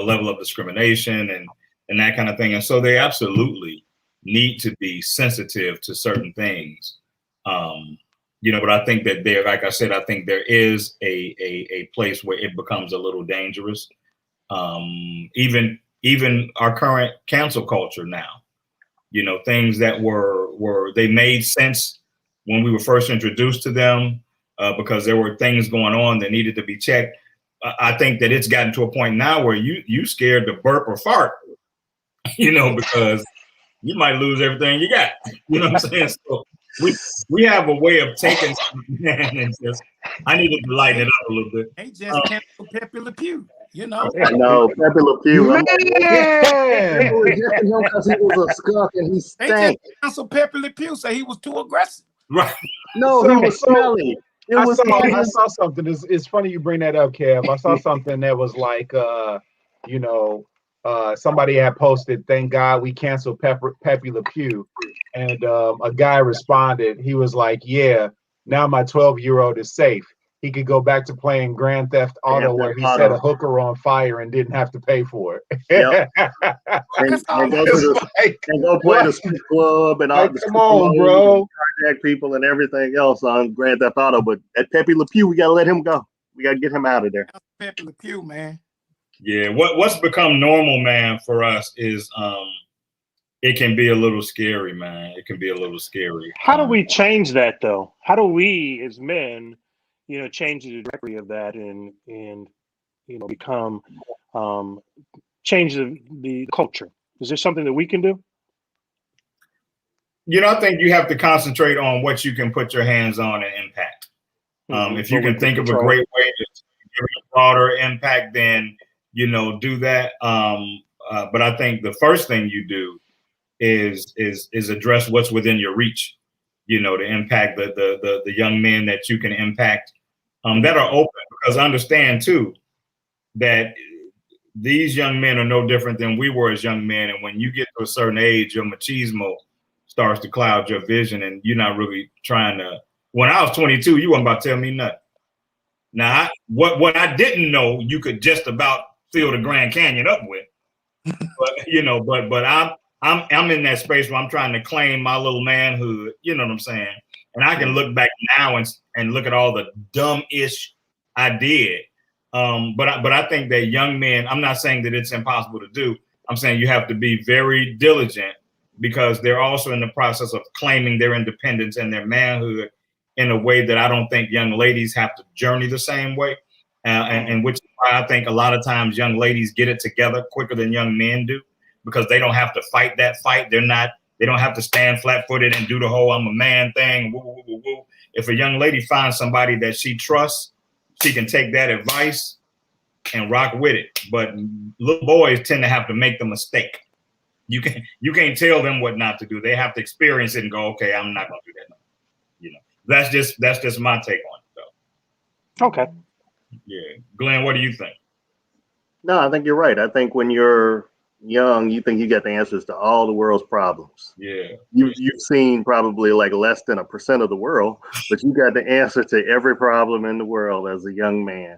[SPEAKER 1] level of discrimination and that kind of thing. And so they absolutely need to be sensitive to certain things. But I think that like I said, I think there is a place where it becomes a little dangerous. Even our current cancel culture now, things that they made sense when we were first introduced to them, because there were things going on that needed to be checked. I think that it's gotten to a point now where you scared to burp or fart, because you might lose everything you got. You know what I'm saying? So we have a way of taking and just, I needed to lighten it up a little bit.
[SPEAKER 4] They just canceled Pepe Le Pew,
[SPEAKER 2] I know, Pepe Le Pew.
[SPEAKER 3] Man!
[SPEAKER 2] They were rejecting him because he was a skunk and he stank.
[SPEAKER 4] They just canceled Pepe Le Pew, say he was too aggressive.
[SPEAKER 1] Right.
[SPEAKER 2] No, he was smelly.
[SPEAKER 3] I saw something. It's funny you bring that up, Kev. I saw something that was like, somebody had posted, "Thank God we canceled Pepe Le Pew," and a guy responded. He was like, "Yeah, now my 12-year-old is safe. He could go back to playing Grand Theft Auto where he set a hooker on fire and didn't have to pay for it."
[SPEAKER 2] Yep. and go play the strip club and all.
[SPEAKER 3] Come on, bro.
[SPEAKER 2] Carjack people and everything else on Grand Theft Auto, but at Pepe Le Pew, we gotta let him go. We gotta get him out of there.
[SPEAKER 4] Pepe Le Pew, man.
[SPEAKER 1] Yeah, what's become normal, man, for us is it can be a little scary, man. It can be a little scary.
[SPEAKER 5] How do we change that, though? How do we, as men, change the trajectory of that and become change the culture? Is there something that we can do?
[SPEAKER 1] I think you have to concentrate on what you can put your hands on and impact. If you can think of a great way to give a broader impact, then do that. But I think the first thing you do is address what's within your reach, to impact the young men that you can impact, that are open, because understand too that these young men are no different than we were as young men. And when you get to a certain age, your machismo starts to cloud your vision, and you're not really trying to. When I was 22, you weren't about to tell me nothing. Now, what I didn't know, you could just about fill the Grand Canyon up with, but I'm in that space where I'm trying to claim my little manhood. You know what I'm saying? And I can look back now and look at all the dumb-ish I did. But I think that young men, I'm not saying that it's impossible to do. I'm saying you have to be very diligent, because they're also in the process of claiming their independence and their manhood in a way that I don't think young ladies have to journey the same way. And which is why I think a lot of times young ladies get it together quicker than young men do, because they don't have to fight that fight. They don't have to stand flat-footed and do the whole "I'm a man" thing. Woo, woo, woo, woo. If a young lady finds somebody that she trusts, she can take that advice and rock with it. But little boys tend to have to make the mistake. You can't tell them what not to do. They have to experience it and go, okay, I'm not gonna do that. You know, that's just my take on it, though.
[SPEAKER 5] Okay.
[SPEAKER 1] Yeah, Glenn, what do you think?
[SPEAKER 2] No, I think you're right. I think when you're young, you think you got the answers to all the world's problems.
[SPEAKER 1] Yeah,
[SPEAKER 2] You've seen probably like less than 1% of the world, but you got the answer to every problem in the world as a young man.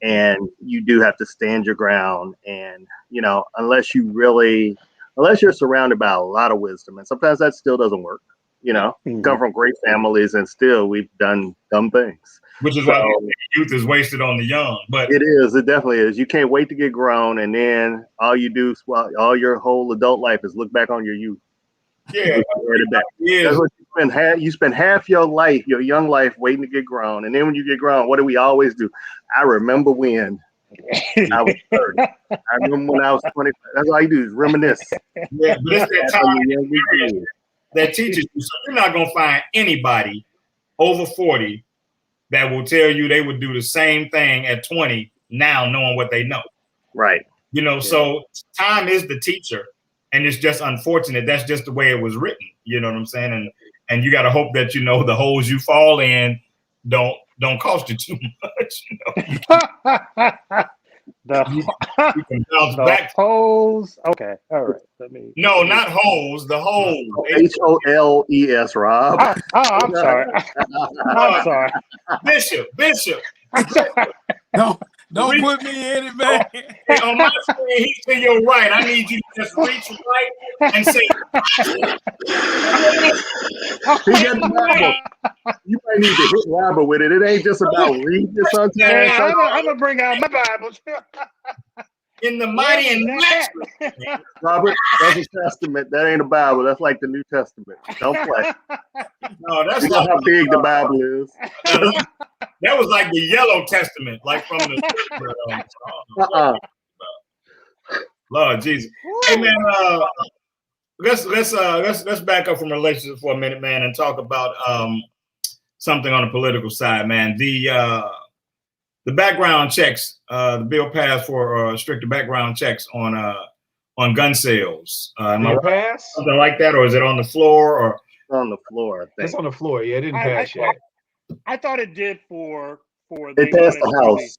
[SPEAKER 2] And you do have to stand your ground. And, you know, unless you're surrounded by a lot of wisdom, and sometimes that still doesn't work. You know, come from great families and still we've done dumb things.
[SPEAKER 1] which is why youth is wasted on the young. But
[SPEAKER 2] it definitely is. You can't wait to get grown, and then all you do, all your whole adult life is look back on your youth.
[SPEAKER 1] Yeah,
[SPEAKER 2] that's what you spend half your life, your young life, waiting to get grown, and then when you get grown, what do we always do? I remember when I was 30. I remember when I was 20. That's all you do is reminisce.
[SPEAKER 1] Yeah, but it's that time that teaches you. So you're not gonna find anybody over 40 that will tell you they would do the same thing at 20 now, knowing what they know.
[SPEAKER 2] Right.
[SPEAKER 1] You know, so time is the teacher, and it's just unfortunate. That's just the way it was written. You know what I'm saying? And you got to hope that, you know, the holes you fall in don't cost you too much. You know? You can bounce back.
[SPEAKER 5] Holes. Okay. All right.
[SPEAKER 1] No, not holes. The holes.
[SPEAKER 2] HOLES, Rob.
[SPEAKER 5] I'm sorry. I'm sorry.
[SPEAKER 1] Bishop.
[SPEAKER 4] Don't put me in it, man.
[SPEAKER 1] Hey, on my screen, he's to your right. I need you to just reach right and say.
[SPEAKER 2] He got the Bible. You might need to hit Robert with it. It ain't just about reading it sometimes.
[SPEAKER 5] Yeah, I'm gonna bring out my Bible.
[SPEAKER 1] In the mighty and matchless.
[SPEAKER 2] Robert, that's a testament. That ain't a Bible. That's like the New Testament. Don't play.
[SPEAKER 1] No, that's
[SPEAKER 2] you know how big the Bible is.
[SPEAKER 1] That was like the Yellow Testament, like from the. Lord Jesus. Hey man, let's back up from relationships for a minute, man, and talk about something on the political side, man. The background checks, the bill passed for stricter background checks on gun sales.
[SPEAKER 3] Did it pass?
[SPEAKER 1] Something like that, or is it on the floor? Or
[SPEAKER 2] on the floor, I think.
[SPEAKER 3] It's on the floor. Yeah, it didn't pass yet.
[SPEAKER 5] I thought it did for.
[SPEAKER 2] It passed the House.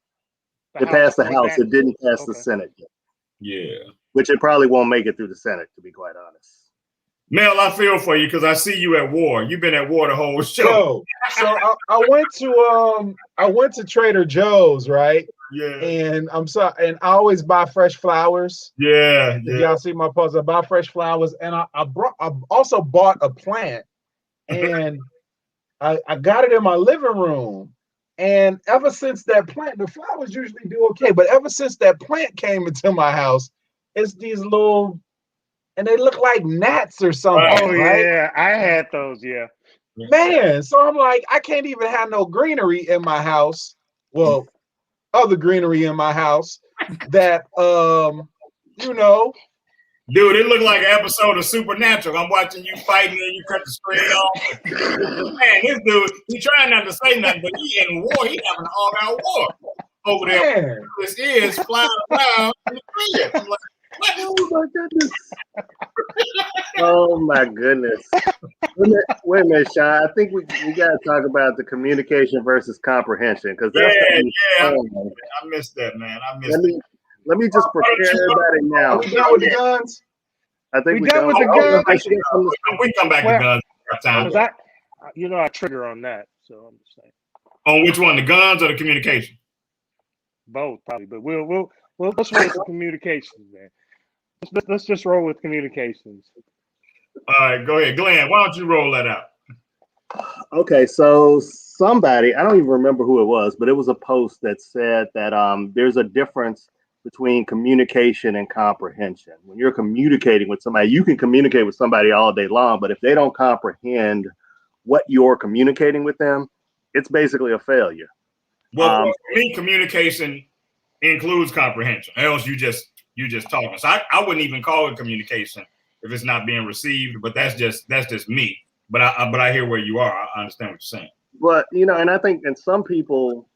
[SPEAKER 2] It passed the House. It didn't pass the Senate yet.
[SPEAKER 1] Yeah.
[SPEAKER 2] Which it probably won't make it through the Senate, to be quite honest.
[SPEAKER 1] Mel, I feel for you because I see you at war. You've been at war the whole show.
[SPEAKER 3] So I went to Trader Joe's, right?
[SPEAKER 1] Yeah.
[SPEAKER 3] And I always buy fresh flowers.
[SPEAKER 1] Yeah.
[SPEAKER 3] Y'all see my post? I buy fresh flowers, and I also bought a plant, and I got it in my living room. And ever since that plant, the flowers usually do okay, but ever since that plant came into my house, it's these little, and they look like gnats or something.
[SPEAKER 5] Oh,
[SPEAKER 3] right?
[SPEAKER 5] Yeah, I had those, yeah.
[SPEAKER 3] Man, so I'm like, I can't even have no greenery in my house. Well, other greenery in my house that, you know.
[SPEAKER 1] Dude, it looked like an episode of Supernatural. I'm watching you fighting and you cut the screen off. Man, this dude, he trying not to say nothing, but he in war. He having an all-out war over there.
[SPEAKER 3] Man.
[SPEAKER 1] This is flying around in the crib. I'm like, what?
[SPEAKER 2] Oh my goodness. Oh my goodness. Wait a minute, Shawn. I think we got to talk about the communication versus comprehension, because that's
[SPEAKER 1] I missed that, man. I missed it.
[SPEAKER 2] Let me just prepare everybody now.
[SPEAKER 3] Are we done with the guns?
[SPEAKER 2] I think
[SPEAKER 5] we done with the guns.
[SPEAKER 1] We come back to guns.
[SPEAKER 5] I trigger on that. So I'm just saying.
[SPEAKER 1] On which one, the guns or the communication?
[SPEAKER 5] Both, probably, but let's roll with communications, man. Let's just roll with communications.
[SPEAKER 1] All right, go ahead, Glenn. Why don't you roll that out?
[SPEAKER 2] Okay, so somebody, I don't even remember who it was, but it was a post that said that there's a difference between communication and comprehension. When you're communicating with somebody, you can communicate with somebody all day long, but if they don't comprehend what you're communicating with them, it's basically a failure.
[SPEAKER 1] Well, for me, communication includes comprehension. Else you just talking. So I wouldn't even call it communication if it's not being received. But that's just me. But I hear where you are. I understand what you're saying.
[SPEAKER 2] But and I think, and some people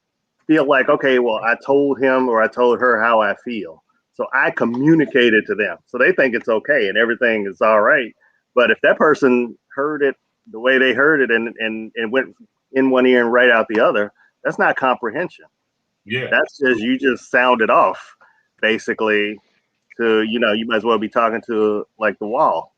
[SPEAKER 2] feel like, okay, well, I told him or I told her how I feel. So I communicated to them. So they think it's okay and everything is all right. But if that person heard it the way they heard it and went in one ear and right out the other, that's not comprehension.
[SPEAKER 1] Yeah.
[SPEAKER 2] That's just, you just sounded off, basically, to, you might as well be talking to like the wall.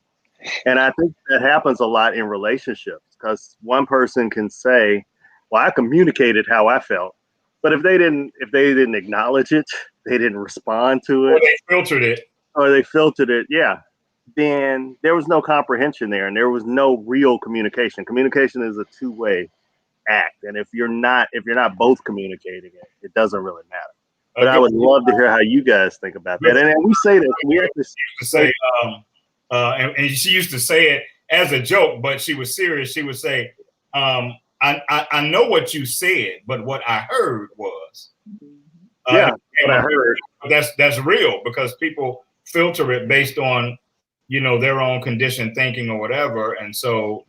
[SPEAKER 2] And I think that happens a lot in relationships because one person can say, well, I communicated how I felt. But if they didn't acknowledge it, they didn't respond to it.
[SPEAKER 1] Or they filtered it. Yeah. Then there was no comprehension there and there was no real communication. Communication is a two-way act. And if you're not both communicating it, it doesn't really matter. But I would love to hear how you guys think about that. And we say that we have to say, and she used to say it as a joke, but she was serious. She would say, I know what you said, but what I heard was.
[SPEAKER 2] What I heard.
[SPEAKER 1] That's real because people filter it based on, their own conditioned thinking or whatever. And so,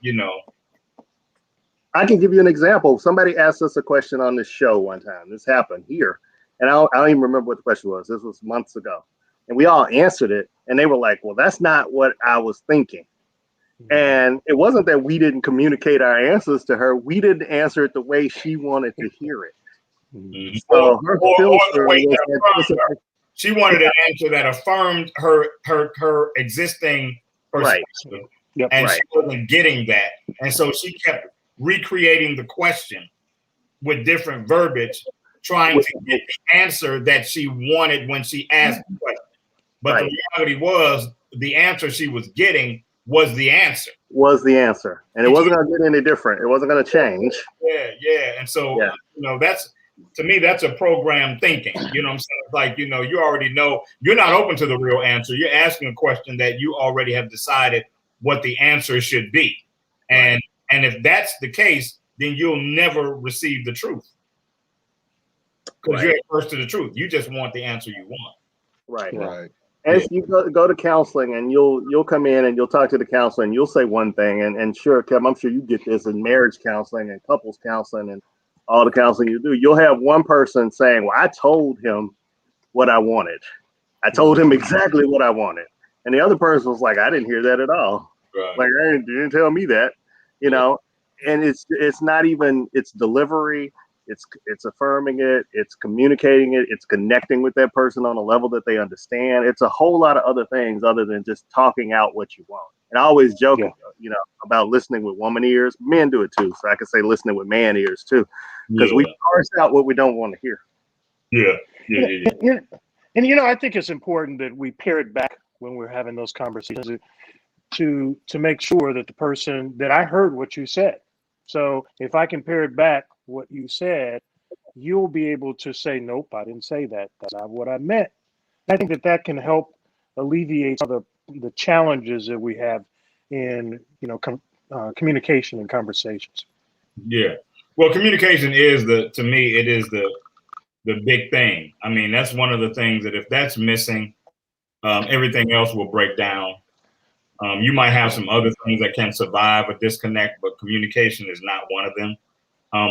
[SPEAKER 2] I can give you an example. Somebody asked us a question on this show one time. This happened here. And I don't even remember what the question was. This was months ago. And we all answered it. And they were like, well, that's not what I was thinking. And it wasn't that we didn't communicate our answers to her. We didn't answer it the way she wanted to hear it.
[SPEAKER 1] Mm-hmm.
[SPEAKER 2] So her filter was
[SPEAKER 1] she wanted an answer that affirmed her existing perspective.
[SPEAKER 5] Right. Yep.
[SPEAKER 1] And she wasn't getting that. And so she kept recreating the question with different verbiage, trying to get the answer that she wanted when she asked the question. But the reality was the answer she was getting was the answer. And it wasn't going to get any different. It wasn't going to change. Yeah. And so, that's, to me, that's a programmed thinking. You know what I'm saying? Like, you already know you're not open to the real answer. You're asking a question that you already have decided what the answer should be. And if that's the case, then you'll never receive the truth. Because you're adverse to the truth. You just want the answer you want.
[SPEAKER 2] Right. As you go to counseling and you'll come in and you'll talk to the counselor and you'll say one thing and sure, Kevin, I'm sure you get this in marriage counseling and couples counseling and all the counseling you do. You'll have one person saying, well, I told him what I wanted. I told him exactly what I wanted. And the other person was like, I didn't hear that at all.
[SPEAKER 1] Right.
[SPEAKER 2] Like, you didn't tell me that, and it's not even, it's delivery. It's affirming it, it's communicating it, it's connecting with that person on a level that they understand. It's a whole lot of other things other than just talking out what you want. And I always joke, about listening with woman ears. Men do it too, so I can say listening with man ears too, because we parse out what we don't want to hear.
[SPEAKER 5] Yeah. And I think it's important that we pare it back when we're having those conversations to make sure that the person that I heard what you said. So if I can pare it back what you said, you'll be able to say, nope, I didn't say that. That's not what I meant. I think that can help alleviate some of the challenges that we have in, communication and conversations.
[SPEAKER 1] Yeah. Well, communication is to me, it is the big thing. I mean, that's one of the things that if that's missing, everything else will break down. You might have some other things that can survive a disconnect, but communication is not one of them.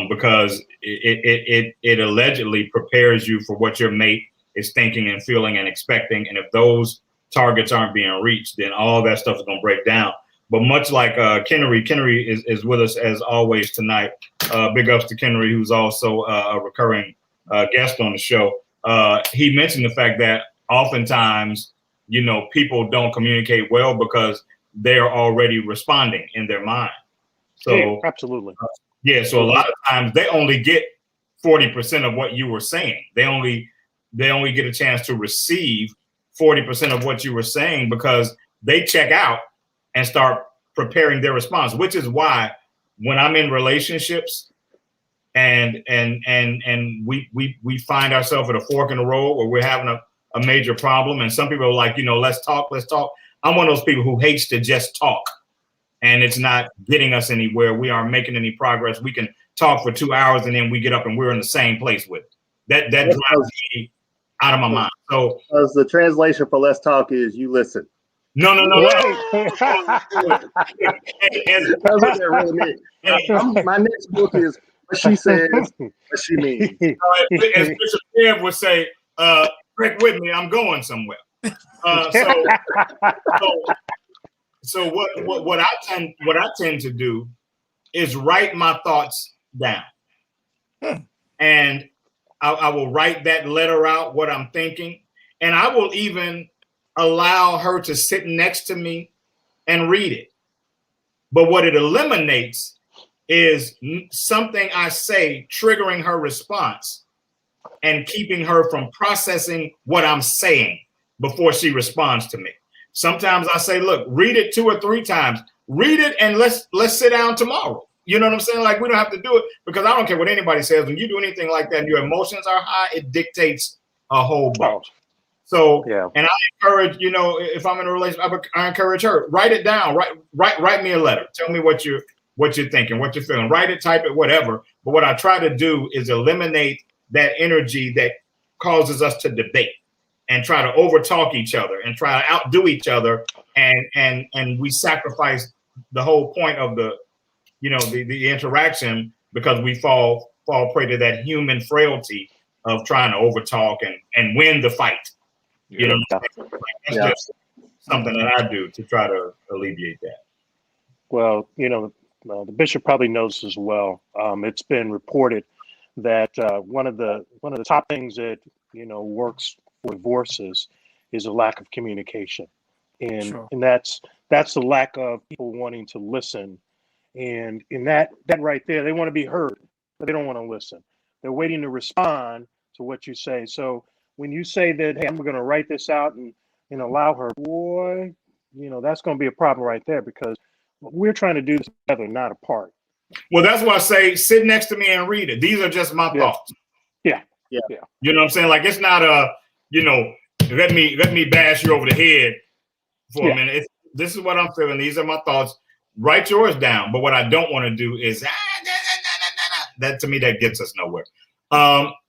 [SPEAKER 1] Because it allegedly prepares you for what your mate is thinking and feeling and expecting. And if those targets aren't being reached, then all that stuff is going to break down. But much like Kennery is with us as always tonight. Big ups to Kennery, who's also a recurring guest on the show. He mentioned the fact that oftentimes, people don't communicate well because they're already responding in their mind. So
[SPEAKER 5] yeah, absolutely.
[SPEAKER 1] So a lot of times they only get 40% of what you were saying. They only get a chance to receive 40% of what you were saying because they check out and start preparing their response, which is why when I'm in relationships and we find ourselves at a fork in the road where we're having a major problem and some people are like, let's talk. I'm one of those people who hates to just talk. And it's not getting us anywhere. We aren't making any progress. We can talk for 2 hours and then we get up and we're in the same place with it. That drives me out of my mind. So
[SPEAKER 2] the translation for let's talk is you listen.
[SPEAKER 1] No.
[SPEAKER 2] That's what that really means. My next book is what she says, what she means.
[SPEAKER 1] As Bishop Kev would say, "Rick with me, I'm going somewhere." So what I tend to do is write my thoughts down, and I will write that letter out, what I'm thinking, and I will even allow her to sit next to me and read it. But what it eliminates is something I say triggering her response and keeping her from processing what I'm saying before she responds to me. Sometimes I say, look, read it 2 or 3 times. Read it and let's sit down tomorrow. You know what I'm saying? Like, we don't have to do it, because I don't care what anybody says. When you do anything like that and your emotions are high, it dictates a whole bunch. So, yeah. And I encourage, if I'm in a relationship, I encourage her, write it down, write me a letter. Tell me what you're thinking, what you're feeling. Write it, type it, whatever. But what I try to do is eliminate that energy that causes us to debate and try to overtalk each other and try to outdo each other. And we sacrifice the whole point of the interaction, because we fall prey to that human frailty of trying to overtalk and win the fight. That's just something that I do to try to alleviate that.
[SPEAKER 5] Well, the bishop probably knows as well. It's been reported that one of the top things that works for divorces is a lack of communication, and that's the lack of people wanting to listen. And in that right there, they want to be heard, but they don't want to listen. They're waiting to respond to what you say. So when you say that, hey, I'm going to write this out and allow her, boy, that's going to be a problem right there, because we're trying to do this together, not apart.
[SPEAKER 1] Well, that's why I say sit next to me and read it. These are just my thoughts.
[SPEAKER 5] Yeah.
[SPEAKER 1] You know what I'm saying? Like, it's not let me bash you over the head for a minute. This is what I'm feeling. These are my thoughts. Write yours down. But what I don't want to do is that, to me, that gets us nowhere.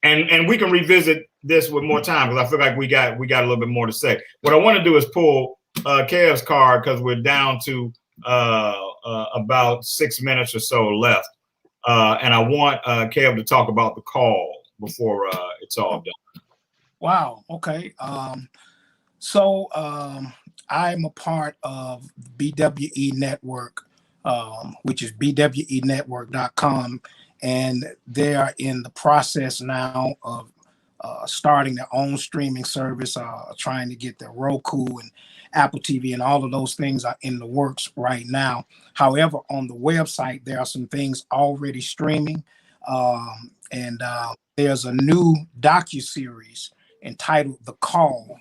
[SPEAKER 1] And we can revisit this with more time, because I feel like we got a little bit more to say. What I want to do is pull Kev's card, because we're down to about 6 minutes or so left. And I want Kev to talk about the call before it's all done.
[SPEAKER 4] Wow. Okay. So I'm a part of BWE Network, which is bwenetwork.com. And they are in the process now of starting their own streaming service, trying to get their Roku and Apple TV, and all of those things are in the works right now. However, on the website, there are some things already streaming. And there's a new docuseries entitled The Call.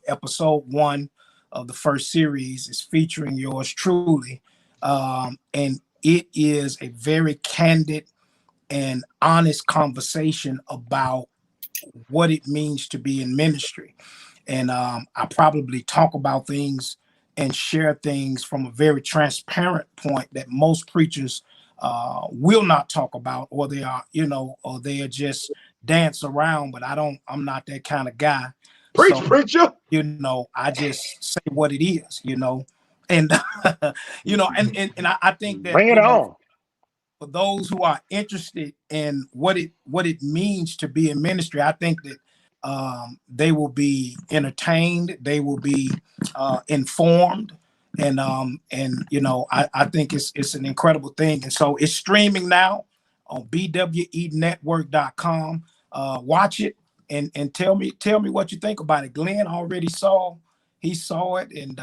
[SPEAKER 4] Episode 1 of the first series is featuring yours truly. And it is a very candid and honest conversation about what it means to be in ministry. And I probably talk about things and share things from a very transparent point that most preachers will not talk about, or they are, or they are just dance around. But I'm not that kind of guy.
[SPEAKER 3] Preacher.
[SPEAKER 4] I just say what it is, and and I think that
[SPEAKER 5] bring it on.
[SPEAKER 4] For those who are interested in what it means to be in ministry, I think that they will be entertained, they will be informed, and I think it's an incredible thing. And so it's streaming now on bwenetwork.com. Watch it and tell me what you think about it. Glenn already saw it, and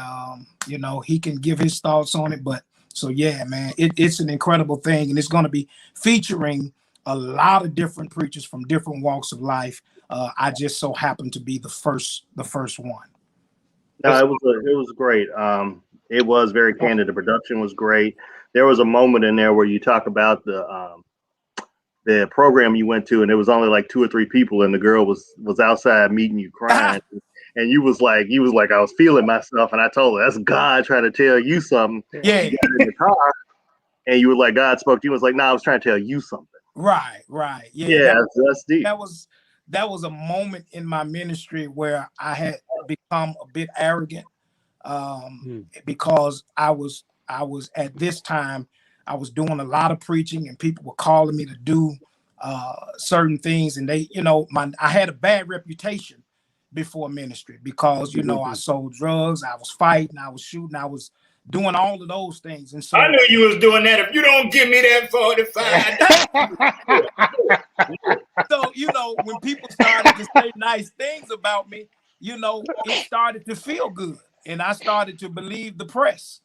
[SPEAKER 4] he can give his thoughts on it. But so yeah, man, it's an incredible thing, and it's going to be featuring a lot of different preachers from different walks of life. I just so happened to be the first one.
[SPEAKER 2] No, it was great. It was very candid. The production was great. There was a moment in there where you talk about the program you went to, and it was only like 2 or 3 people, and the girl was outside meeting you crying. And you was like, I was feeling myself, and I told her, that's God trying to tell you something.
[SPEAKER 4] Yeah.
[SPEAKER 2] You got in the car, and you were like, God spoke to you. I was like, no, I was trying to tell you something.
[SPEAKER 4] Right.
[SPEAKER 2] Yeah, that's deep.
[SPEAKER 4] That was a moment in my ministry where I had become a bit arrogant, because I was at this time I was doing a lot of preaching, and people were calling me to do certain things, and they, I had a bad reputation before ministry because I sold drugs, I was fighting, I was shooting, I was doing all of those things. And so
[SPEAKER 1] I knew you was doing that. If you don't give me that 45.
[SPEAKER 4] So, when people started to say nice things about me, it started to feel good. And I started to believe the press.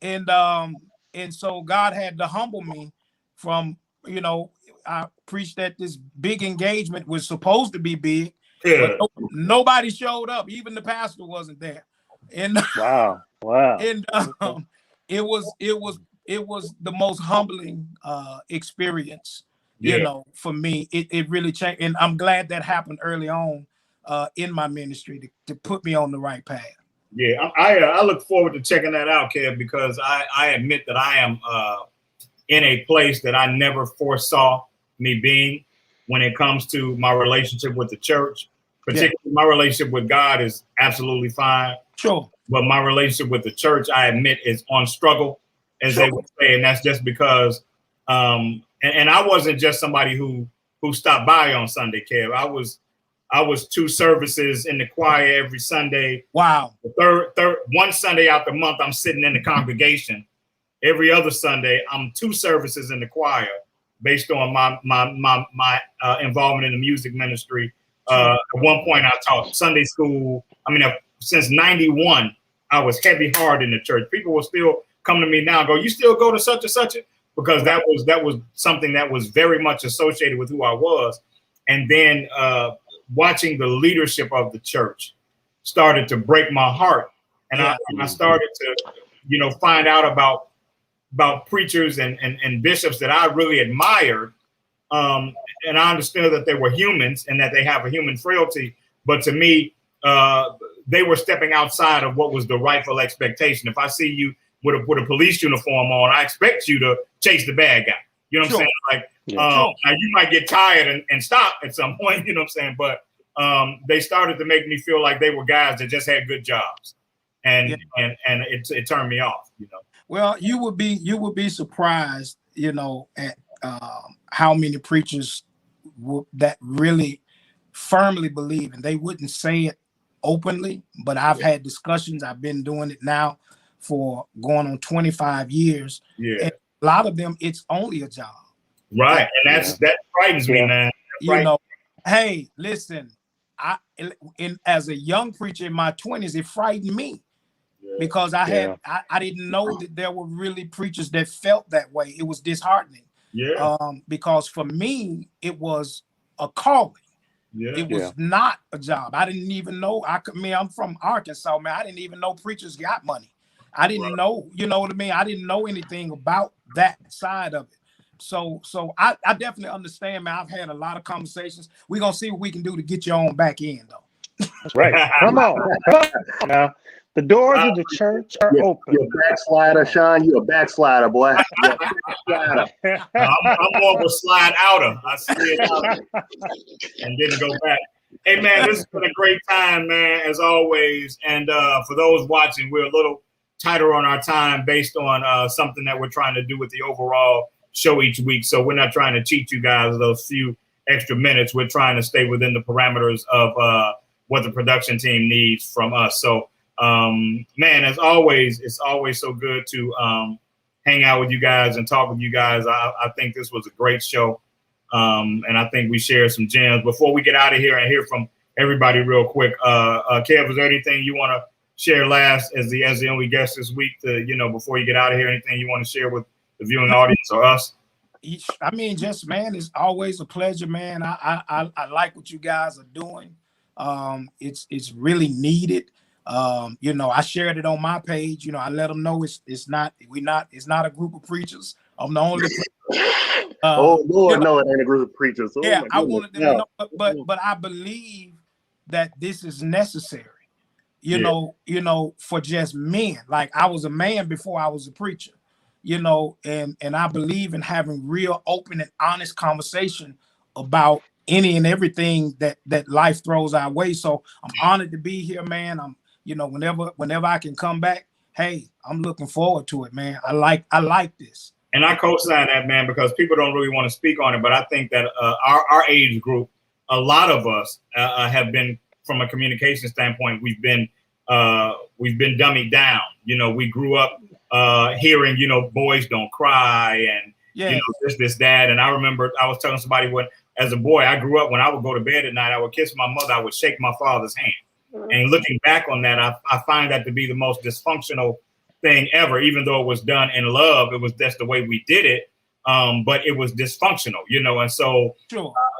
[SPEAKER 4] And so God had to humble me from, I preached that this big engagement was supposed to be big, but nobody showed up. Even the pastor wasn't there. And
[SPEAKER 5] wow.
[SPEAKER 4] And it was the most humbling experience, for me. It really changed, and I'm glad that happened early on in my ministry to put me on the right path.
[SPEAKER 1] Yeah, I look forward to checking that out, Kev, because I admit that I am in a place that I never foresaw me being when it comes to my relationship with the church. Particularly my relationship with God is absolutely fine.
[SPEAKER 4] Sure.
[SPEAKER 1] But my relationship with the church, I admit, is on struggle, as they would say. And that's just because, and I wasn't just somebody who stopped by on Sunday, Kev. I was 2 services in the choir every Sunday.
[SPEAKER 4] Wow.
[SPEAKER 1] The third one Sunday out the month, I'm sitting in the congregation. Every other Sunday, I'm 2 services in the choir based on my involvement in the music ministry. At one point, I taught Sunday school. Since 91, I was heavy hard in the church. People will still come to me now and go, "You still go to such and such?" Because that was something that was very much associated with who I was. And then watching the leadership of the church started to break my heart. And I started to, find out about preachers and bishops that I really admired. And I understood that they were humans and that they have a human frailty. But to me, they were stepping outside of what was the rightful expectation. If I see you with a police uniform on, I expect you to chase the bad guy. You know what I'm saying? Like, now you might get tired and stop at some point. You know what I'm saying? But they started to make me feel like they were guys that just had good jobs, and it turned me off.
[SPEAKER 4] Well, you would be surprised, at how many preachers that really firmly believe, and they wouldn't say it openly, but I've had discussions. I've been doing it now for going on 25 years. Yeah. And a lot of them, it's only a job.
[SPEAKER 1] Right. And that frightens me, man.
[SPEAKER 4] Hey, listen, as a young preacher in my 20s, it frightened me because I didn't know that there were really preachers that felt that way. It was disheartening. Yeah. Because for me, it was a calling. Yeah. It was not a job. I didn't even know. I'm from Arkansas, man. I didn't even know preachers got money. I didn't know, you know what I mean? I didn't know anything about that side of it. So I definitely understand, man. I've had a lot of conversations. We're going to see what we can do to get you on back in, though.
[SPEAKER 5] That's right. Come on now. The doors of the church are open.
[SPEAKER 2] You're a backslider, Shawn. You're a backslider, boy.
[SPEAKER 1] I'm more of a slide outer. I slid out and didn't go back. Hey, man, this has been a great time, man, as always. And for those watching, we're a little tighter on our time based on something that we're trying to do with the overall show each week. So we're not trying to cheat you guys those few extra minutes. We're trying to stay within the parameters of what the production team needs from us. So, man, as always, it's always so good to hang out with you guys and talk with you guys. I think this was a great show. And I think we shared some gems. Before we get out of here and hear from everybody real quick, Kev, is there anything you want to share last as the only guest this week before you get out of here? Anything you want to share with the viewing audience or us?
[SPEAKER 4] I mean, just, man, it's always a pleasure, man. I like what you guys are doing. It's really needed. I shared it on my page. I let them know it's not a group of preachers. I'm the only.
[SPEAKER 2] Oh Lord, no, it ain't a group of preachers. Oh,
[SPEAKER 4] yeah, I wanted them to know, but I believe that this is necessary. For just men. Like, I was a man before I was a preacher. And I believe in having real open and honest conversation about any and everything that life throws our way. So I'm honored to be here, man. I'm, whenever I can come back, hey, I'm looking forward to it, man. I like this.
[SPEAKER 1] And I co-sign that, man, because people don't really want to speak on it. But I think that our age group, a lot of us have been, from a communication standpoint, we've been dummied down. You know, we grew up hearing, you know, boys don't cry and you know, this, that. And I remember I was telling somebody when, as a boy, I grew up when I would go to bed at night, I would kiss my mother, I would shake my father's hand. And looking back on that, I find that to be the most dysfunctional thing ever, even though it was done in love. It was just the way we did it. But it was dysfunctional, you know, and so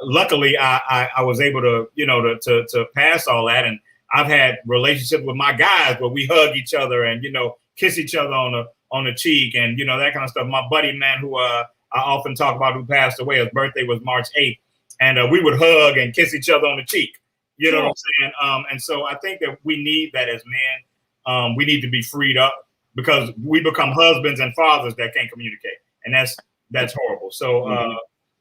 [SPEAKER 1] luckily I was able to, you know, to pass all that. And I've had relationships with my guys where we hug each other and, you know, kiss each other on the cheek and, you know, that kind of stuff. My buddy, man, who I often talk about, who passed away, his birthday was March 8th. And we would hug and kiss each other on the cheek. You know what I'm saying? And so I think that we need that as men. We need to be freed up because we become husbands and fathers that can't communicate. And that's horrible. So,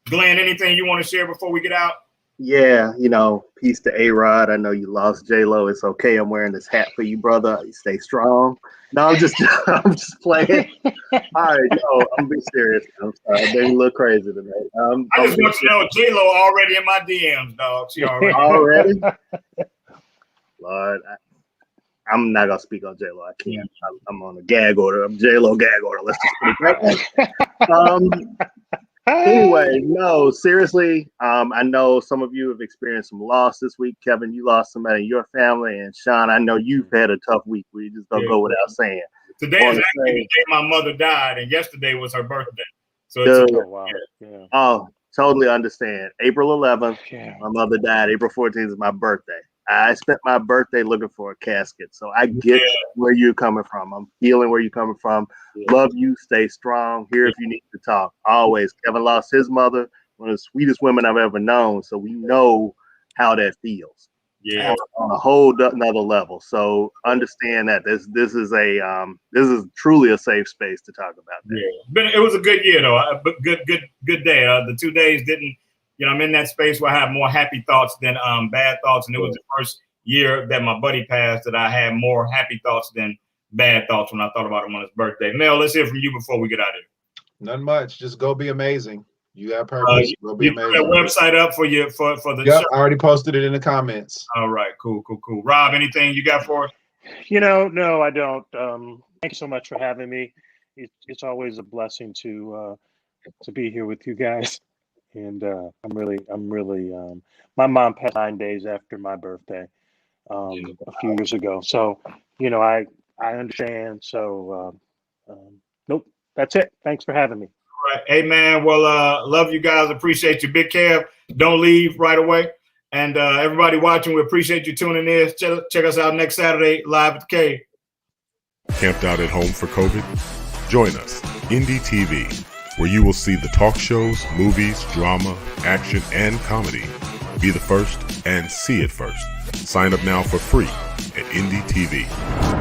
[SPEAKER 1] Glenn, anything you want to share before we get out?
[SPEAKER 2] Yeah, you know, peace to A-Rod. I know you lost J-Lo. It's okay. I'm wearing this hat for you, brother. You stay strong. No, I'm just playing. All right, no, I'm being serious. I'm sorry. I made me look crazy tonight.
[SPEAKER 1] I just want you to know J-Lo already in my DMs, dog. She
[SPEAKER 2] already. Lord, I'm not gonna speak on J-Lo. I can't. I'm on a gag order. I'm J-Lo gag order. Let's just put it that way. Anyway, no, seriously. I know some of you have experienced some loss this week. Kevin, you lost somebody in your family, and Shawn, I know you've had a tough week. We just don't go without saying.
[SPEAKER 1] Today is actually the day my mother died, and yesterday was her birthday. So it's
[SPEAKER 2] totally understand. April 11th, my mother died. April 14th is my birthday. I spent my birthday looking for a casket, so I get where you're coming from. I'm feeling where you're coming from. Love you. Stay strong. Here if you need to talk. Always. Kevin lost his mother, one of the sweetest women I've ever known, so we know how that feels. Yeah, on a whole another level. So understand that this is truly a safe space to talk about that.
[SPEAKER 1] Yeah, it was a good year though. Good day. The 2 days didn't. You know, I'm in that space where I have more happy thoughts than bad thoughts. And it was the first year that my buddy passed that I had more happy thoughts than bad thoughts when I thought about him on his birthday. Mel, let's hear from you before we get out of here.
[SPEAKER 3] Nothing much. Just go be amazing. You got purpose. Go be amazing.
[SPEAKER 1] Put that website up for you for the
[SPEAKER 3] show.
[SPEAKER 1] I
[SPEAKER 3] already posted it in the comments.
[SPEAKER 1] All right, cool. Rob, anything you got for us?
[SPEAKER 5] You know, no, I don't. Thank you so much for having me. It's always a blessing to be here with you guys. And I'm really. My mom passed 9 days after my birthday, a few years ago. So, you know, I understand. So, nope, that's it. Thanks for having me.
[SPEAKER 1] All right, hey man. Well, love you guys. Appreciate you, Big Kev. Don't leave right away. And everybody watching, we appreciate you tuning in. Check us out next Saturday live at the Cave.
[SPEAKER 6] Camped out at home for COVID? Join us, Indie TV, where you will see the talk shows, movies, drama, action, and comedy. Be the first and see it first. Sign up now for free at Indie TV.